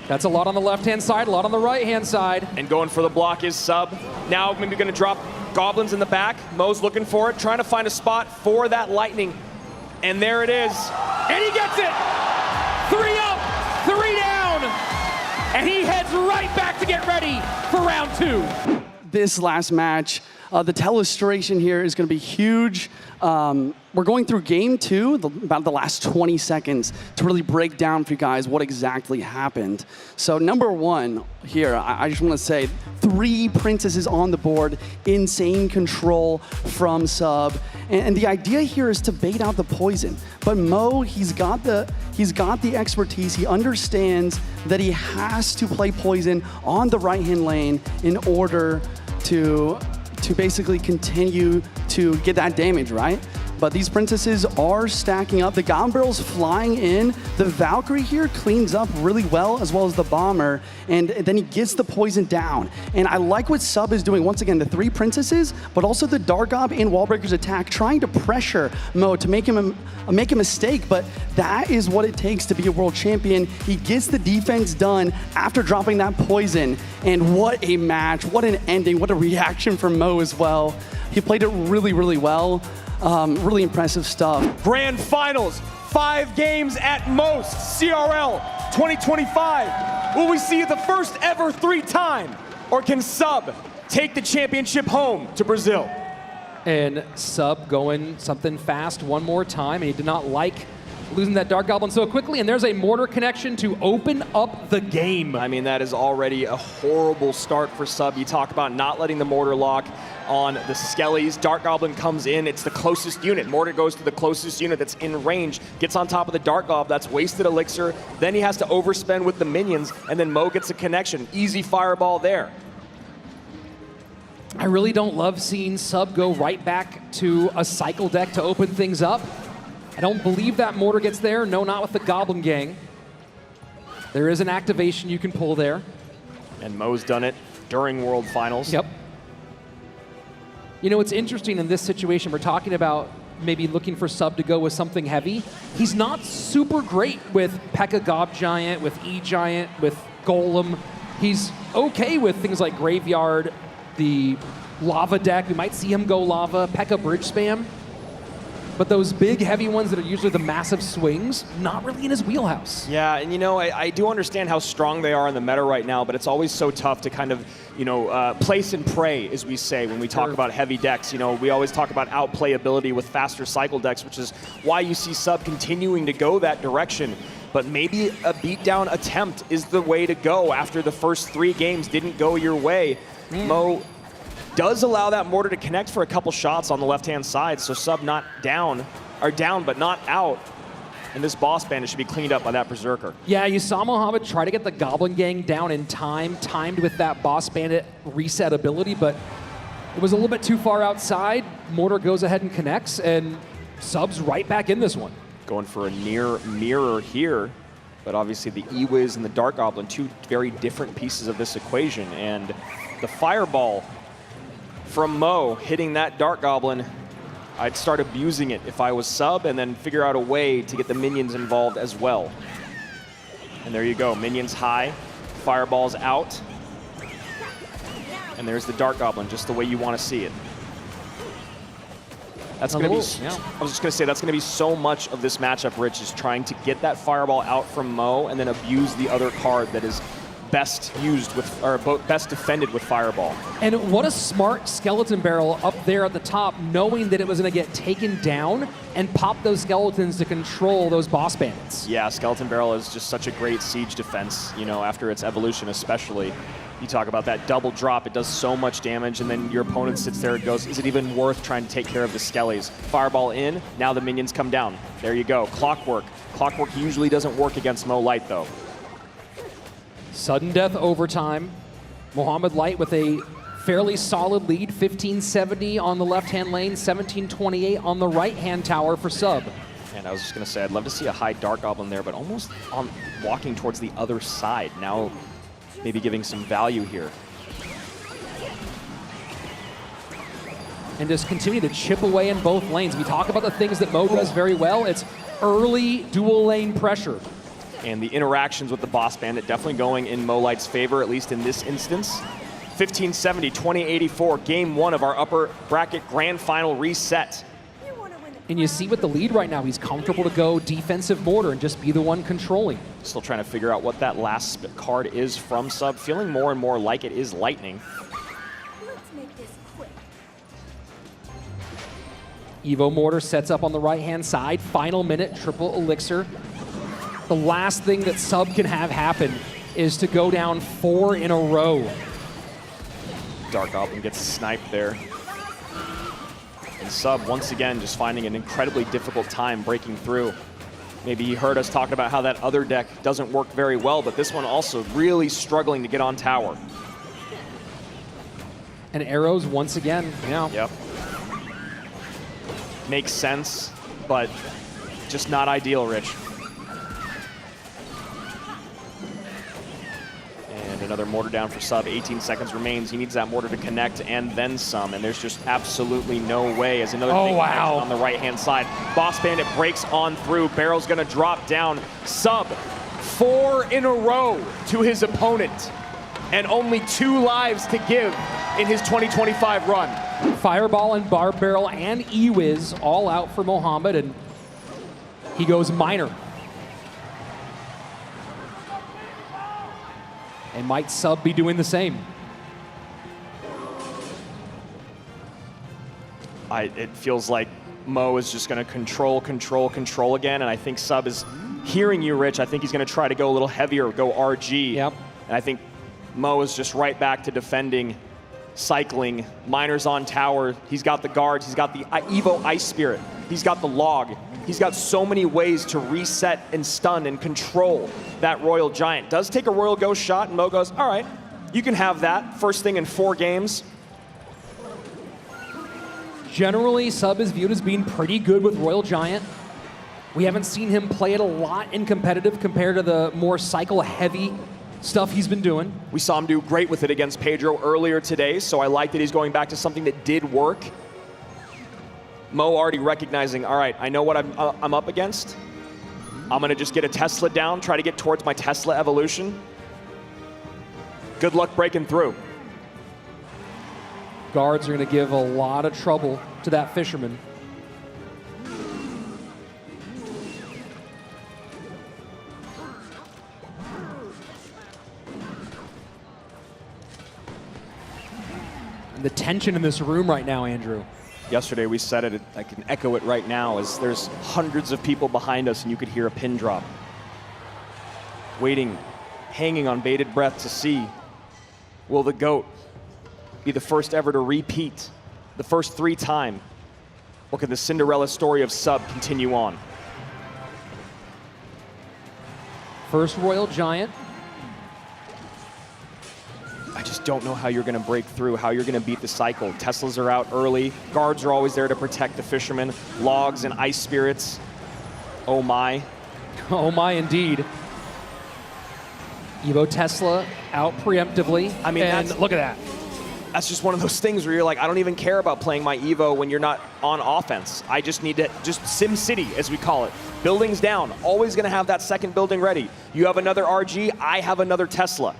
That's a lot on the left-hand side, a lot on the right-hand side.
And going for the block is Sub. Now maybe going to drop goblins in the back. Mo's looking for it, trying to find a spot for that lightning. And there it is. And he gets it! 3 up, 3 down. And he heads right back to get ready for round 2.
This last match, the telestration here is going to be huge. We're going through game 2, about the last 20 seconds, to really break down for you guys what exactly happened. So number 1 here, I just want to say 3 princesses on the board, insane control from Sub, and the idea here is to bait out the poison. But Mo, he's got the expertise. He understands that he has to play poison on the right-hand lane in order to basically continue to get that damage, right? but these princesses are stacking up. The Goblin Barrel's flying in. The Valkyrie here cleans up really well, as well as the Bomber, and then he gets the poison down. And I like what Sub is doing. Once again, the 3 princesses, but also the Dark Gob and Wallbreaker's attack, trying to pressure Mo to make a mistake, but that is what it takes to be a world champion. He gets the defense done after dropping that poison, and what a match, what an ending, what a reaction from Mo as well. He played it really, really well. Really impressive stuff.
Grand Finals, 5 games at most. CRL 2025. Will we see it the first ever 3-time? Or can Sub take the championship home to Brazil?
And Sub going something fast one more time, and he did not like losing that Dark Goblin so quickly, and there's a mortar connection to open up the game.
I mean, that is already a horrible start for Sub. You talk about not letting the mortar lock on the Skellies. Dark Goblin comes in, it's the closest unit. Mortar goes to the closest unit that's in range, gets on top of the Dark Gob, that's wasted elixir. Then he has to overspend with the minions, and then Mo gets a connection. Easy fireball there.
I really don't love seeing Sub go right back to a cycle deck to open things up. I don't believe that mortar gets there. No, not with the Goblin Gang. There is an activation you can pull there.
And Mo's done it during World Finals.
Yep. You know, it's interesting in this situation, we're talking about maybe looking for Sub to go with something heavy. He's not super great with P.E.K.K.A. Gob Giant, with E-Giant, with Golem. He's okay with things like Graveyard, the Lava deck. We might see him go Lava, P.E.K.K.A. Bridge Spam. But those big, heavy ones that are usually the massive swings, not really in his wheelhouse.
Yeah, and you know, I do understand how strong they are in the meta right now, but it's always so tough to kind of, you know, place and pray, as we say when we talk about heavy decks. You know, we always talk about outplayability with faster cycle decks, which is why you see Sub continuing to go that direction. But maybe a beatdown attempt is the way to go after the first 3 games didn't go your way. Mo does allow that mortar to connect for a couple shots on the left-hand side, so Sub not down, or down but not out. And this boss bandit should be cleaned up by that Berserker.
Yeah, you saw Mohamed try to get the Goblin Gang down in time, timed with that boss bandit reset ability, but it was a little bit too far outside. Mortar goes ahead and connects, and Sub's right back in this one.
Going for a near mirror here, but obviously the E-Wiz and the Dark Goblin, 2 very different pieces of this equation, and the Fireball from Mo hitting that Dark Goblin, I'd start abusing it if I was Sub, and then figure out a way to get the minions involved as well. And there you go, minions high, Fireball's out, and there's the Dark Goblin, just the way you want to see it. That's going to be, I was just going to say, that's going to be so much of this matchup, Rich, is trying to get that Fireball out from Mo and then abuse the other card that is best used with, or best defended with Fireball.
And what a smart Skeleton Barrel up there at the top, knowing that it was going to get taken down and pop those skeletons to control those boss bandits.
Yeah, Skeleton Barrel is just such a great siege defense, you know, after its evolution especially. You talk about that double drop, it does so much damage, and then your opponent sits there and goes, is it even worth trying to take care of the Skellies? Fireball in, now the minions come down. There you go, Clockwork. Clockwork usually doesn't work against Mo Light though.
Sudden death overtime. Mohamed Light with a fairly solid lead, 1570 on the left-hand lane, 1728 on the right-hand tower for Sub.
And I was just going to say, I'd love to see a high Dark Goblin there, but almost on walking towards the other side. Now maybe giving some value here.
And just continue to chip away in both lanes. We talk about the things that Mo does very well. It's early dual lane pressure.
And the interactions with the boss bandit definitely going in Mo Light's favor, at least in this instance. 1570, 2084, game 1 of our upper bracket grand final reset.
And you see with the lead right now, he's comfortable to go defensive mortar and just be the one controlling.
Still trying to figure out what that last card is from Sub. Feeling more and more like it is Lightning.
Let's make this quick.
Evo Mortar sets up on the right-hand side. Final minute, triple elixir. The last thing that Sub can have happen is to go down 4 in a row.
Dark Goblin gets sniped there. And Sub, once again, just finding an incredibly difficult time breaking through. Maybe you heard us talking about how that other deck doesn't work very well, but this one also really struggling to get on tower.
And arrows once again, yeah.
Yep.
makes sense, but just not ideal, Rich. And another mortar down for Sub. 18 seconds remains. He needs that mortar to connect and then some. And there's just absolutely no way as another big connection on the right-hand side. Boss Bandit breaks on through. Barrel's going to drop down. Sub 4 in a row to his opponent. And only 2 lives to give in his 2025 run.
Fireball and Barb Barrel and E-Wiz all out for Mohamed, and he goes minor. And might Sub be doing the same?
It feels like Mo is just going to control again, and I think Sub is hearing you, Rich. I think he's going to try to go a little heavier, go RG.
Yep.
And I think Mo is just right back to defending, cycling. Miners on tower. He's got the guards. He's got the Evo Ice Spirit. He's got the log. He's got so many ways to reset and stun and control that Royal Giant. Does take a Royal Ghost shot, and Mo goes, all right, you can have that. First thing in 4 games.
Generally, Sub is viewed as being pretty good with Royal Giant. We haven't seen him play it a lot in competitive compared to the more cycle-heavy stuff he's been doing. We
saw him do great with it against Pedro earlier today, so I like that he's going back to something that did work. Mo already recognizing, all right, I know what I'm up against. I'm going to just get a Tesla down, try to get towards my Tesla evolution. Good luck breaking through.
Guards are going to give a lot of trouble to that Fisherman. And the tension in this room right now, Andrew.
Yesterday we said it, I can echo it right now, as there's hundreds of people behind us and you could hear a pin drop. Waiting, hanging on bated breath to see, will the GOAT be the first ever to repeat the first 3 time? Or can the Cinderella story of Sub continue on?
First Royal Giant.
I just don't know how you're going to break through, how you're going to beat the cycle. Teslas are out early. Guards are always there to protect the Fishermen. Logs and Ice Spirits. Oh my.
Oh my, indeed. Evo Tesla out preemptively.
I mean,
and look at that.
That's just one of those things where you're like, I don't even care about playing my Evo when you're not on offense. I just need to, just Sim City, as we call it. Buildings down. Always going to have that second building ready. You have another RG, I have another Tesla.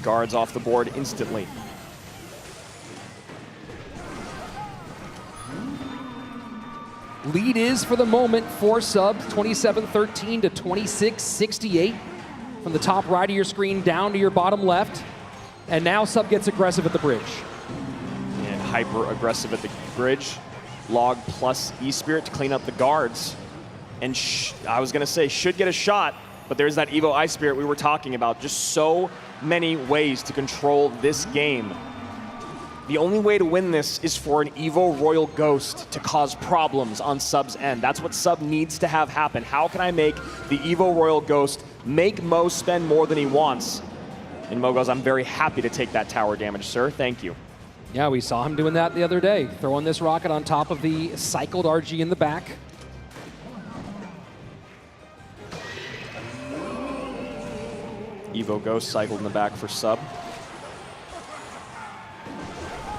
Guards off the board instantly.
Lead is, for the moment, for Sub, 27-13 to 26-68. From the top right of your screen down to your bottom left. And now Sub gets aggressive at the bridge.
And hyper aggressive at the bridge. Log plus E-Spirit to clean up the guards. And I was going to say, should get a shot, but there's that Evo Ice Spirit we were talking about. Just so many ways to control this game. The only way to win this is for an Evo Royal Ghost to cause problems on Sub's end. That's what Sub needs to have happen. How can I make the Evo Royal Ghost make Mo spend more than he wants? And Mo goes, I'm very happy to take that tower damage, sir. Thank you.
Yeah, we saw him doing that the other day. Throwing this rocket on top of the cycled RG in the back.
Evo Ghost cycled in the back for Sub.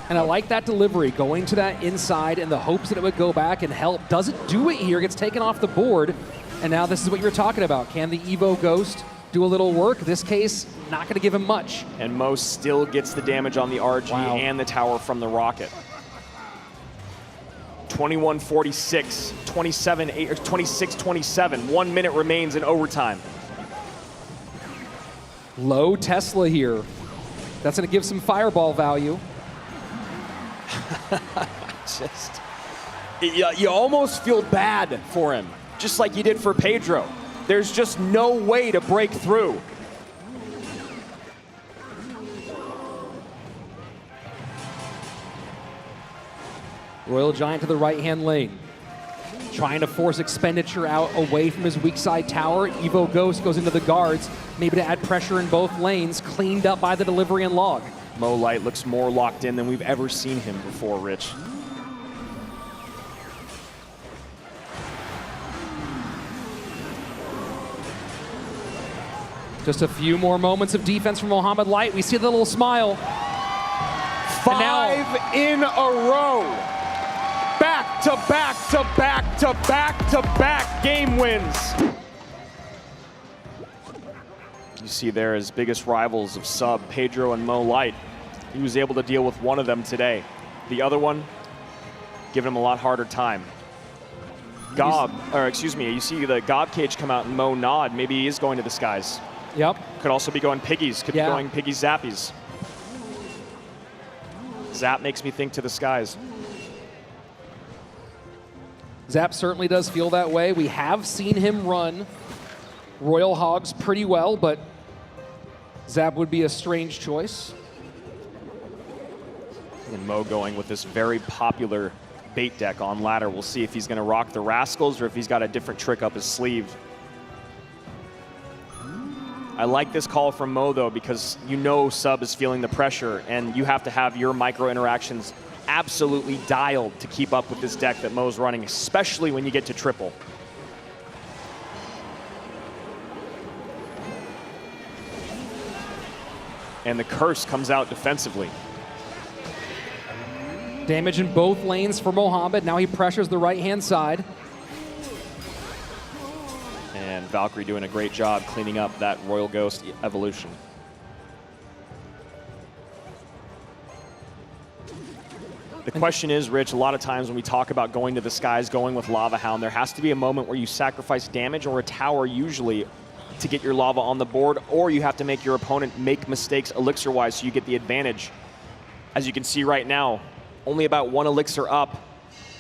And I like that delivery, going to that inside in the hopes that it would go back and help. Doesn't do it here, gets taken off the board. And now this is what you were talking about. Can the Evo Ghost do a little work? This case, not going to give him much.
And Mo still gets the damage on the RG and the tower from the rocket. 21-46, 26-27. 1 minute remains in overtime.
Low Tesla here. That's going to give some fireball value.
Just, you almost feel bad for him, just like you did for Pedro. There's just no way to break through.
Royal Giant to the right-hand lane. Trying to force expenditure out away from his weak side tower. Evo Ghost goes into the guards, maybe to add pressure in both lanes, cleaned up by the delivery and log.
Mo Light looks more locked in than we've ever seen him before, Rich.
Just a few more moments of defense from Mohamed Light. We see the little smile.
5 in a row. Back to back to back to back to back game wins.
You see there his biggest rivals of sub, Pedro and Mo Light. He was able to deal with one of them today. The other one, giving him a lot harder time. You see the Gob cage come out and Mo nod. Maybe he is going to the skies.
Yep.
Could also be going piggies. Could be going piggy zappies. Zap makes me think to the skies.
Zap certainly does feel that way. We have seen him run Royal Hogs pretty well, but Zap would be a strange choice.
And Mo going with this very popular bait deck on ladder. We'll see if he's going to rock the Rascals or if he's got a different trick up his sleeve. I like this call from Mo, though, because you know sub is feeling the pressure, and you have to have your micro interactions absolutely dialed to keep up with this deck that Mo's running, especially when you get to triple. And the curse comes out defensively.
Damage in both lanes for Mohamed. Now he pressures the right-hand side.
And Valkyrie doing a great job cleaning up that Royal Ghost evolution. The question is, Rich, a lot of times when we talk about going to the skies, going with Lava Hound, there has to be a moment where you sacrifice damage or a tower usually to get your lava on the board, or you have to make your opponent make mistakes elixir-wise so you get the advantage. As you can see right now, only about 1 elixir up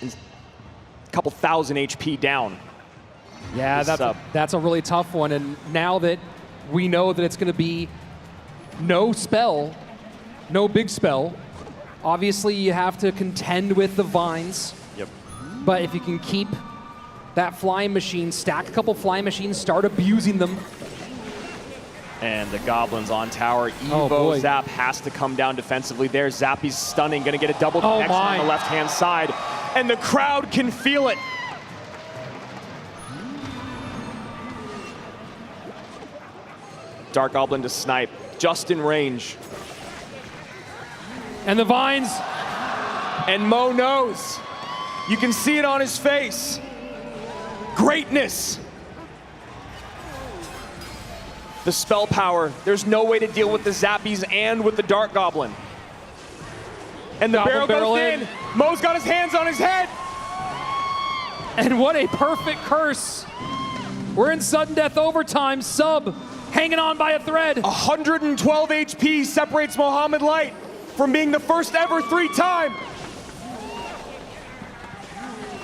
and a couple thousand HP down.
Yeah, that's a really tough one. And now that we know that it's going to be no spell, no big spell, obviously you have to contend with the vines.
Yep.
But if you can keep that flying machine, stack a couple flying machines, start abusing them.
And the Goblins on tower. Evo Zap has to come down defensively there. Zappy's stunning, gonna get a double connection on the left-hand side. And the crowd can feel it. Dark Goblin to snipe, just in range.
And the vines.
And Mo knows. You can see it on his face. Greatness.
The spell power, there's no way to deal with the Zappies and with the Dark Goblin.
And the barrel goes in. Mo's got his hands on his head.
And what a perfect curse. We're in sudden death overtime. Sub hanging on by a thread.
112 HP separates Mohamed Light from being the first ever 3-time.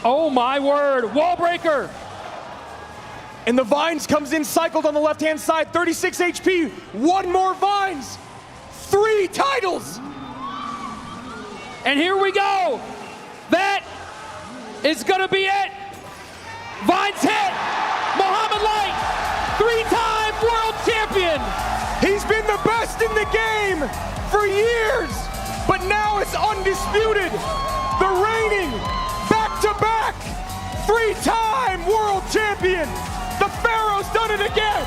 Oh my word, wall breaker.
And the Vines comes in cycled on the left-hand side, 36 HP, 1 more Vines, 3 titles.
And here we go. That is gonna be it. Vines hit, Mohamed Light, 3-time world champion.
He's been the best in the game for years, but now it's undisputed. The reigning, back-to-back, 3-time world champion. The Pharaoh's done it again.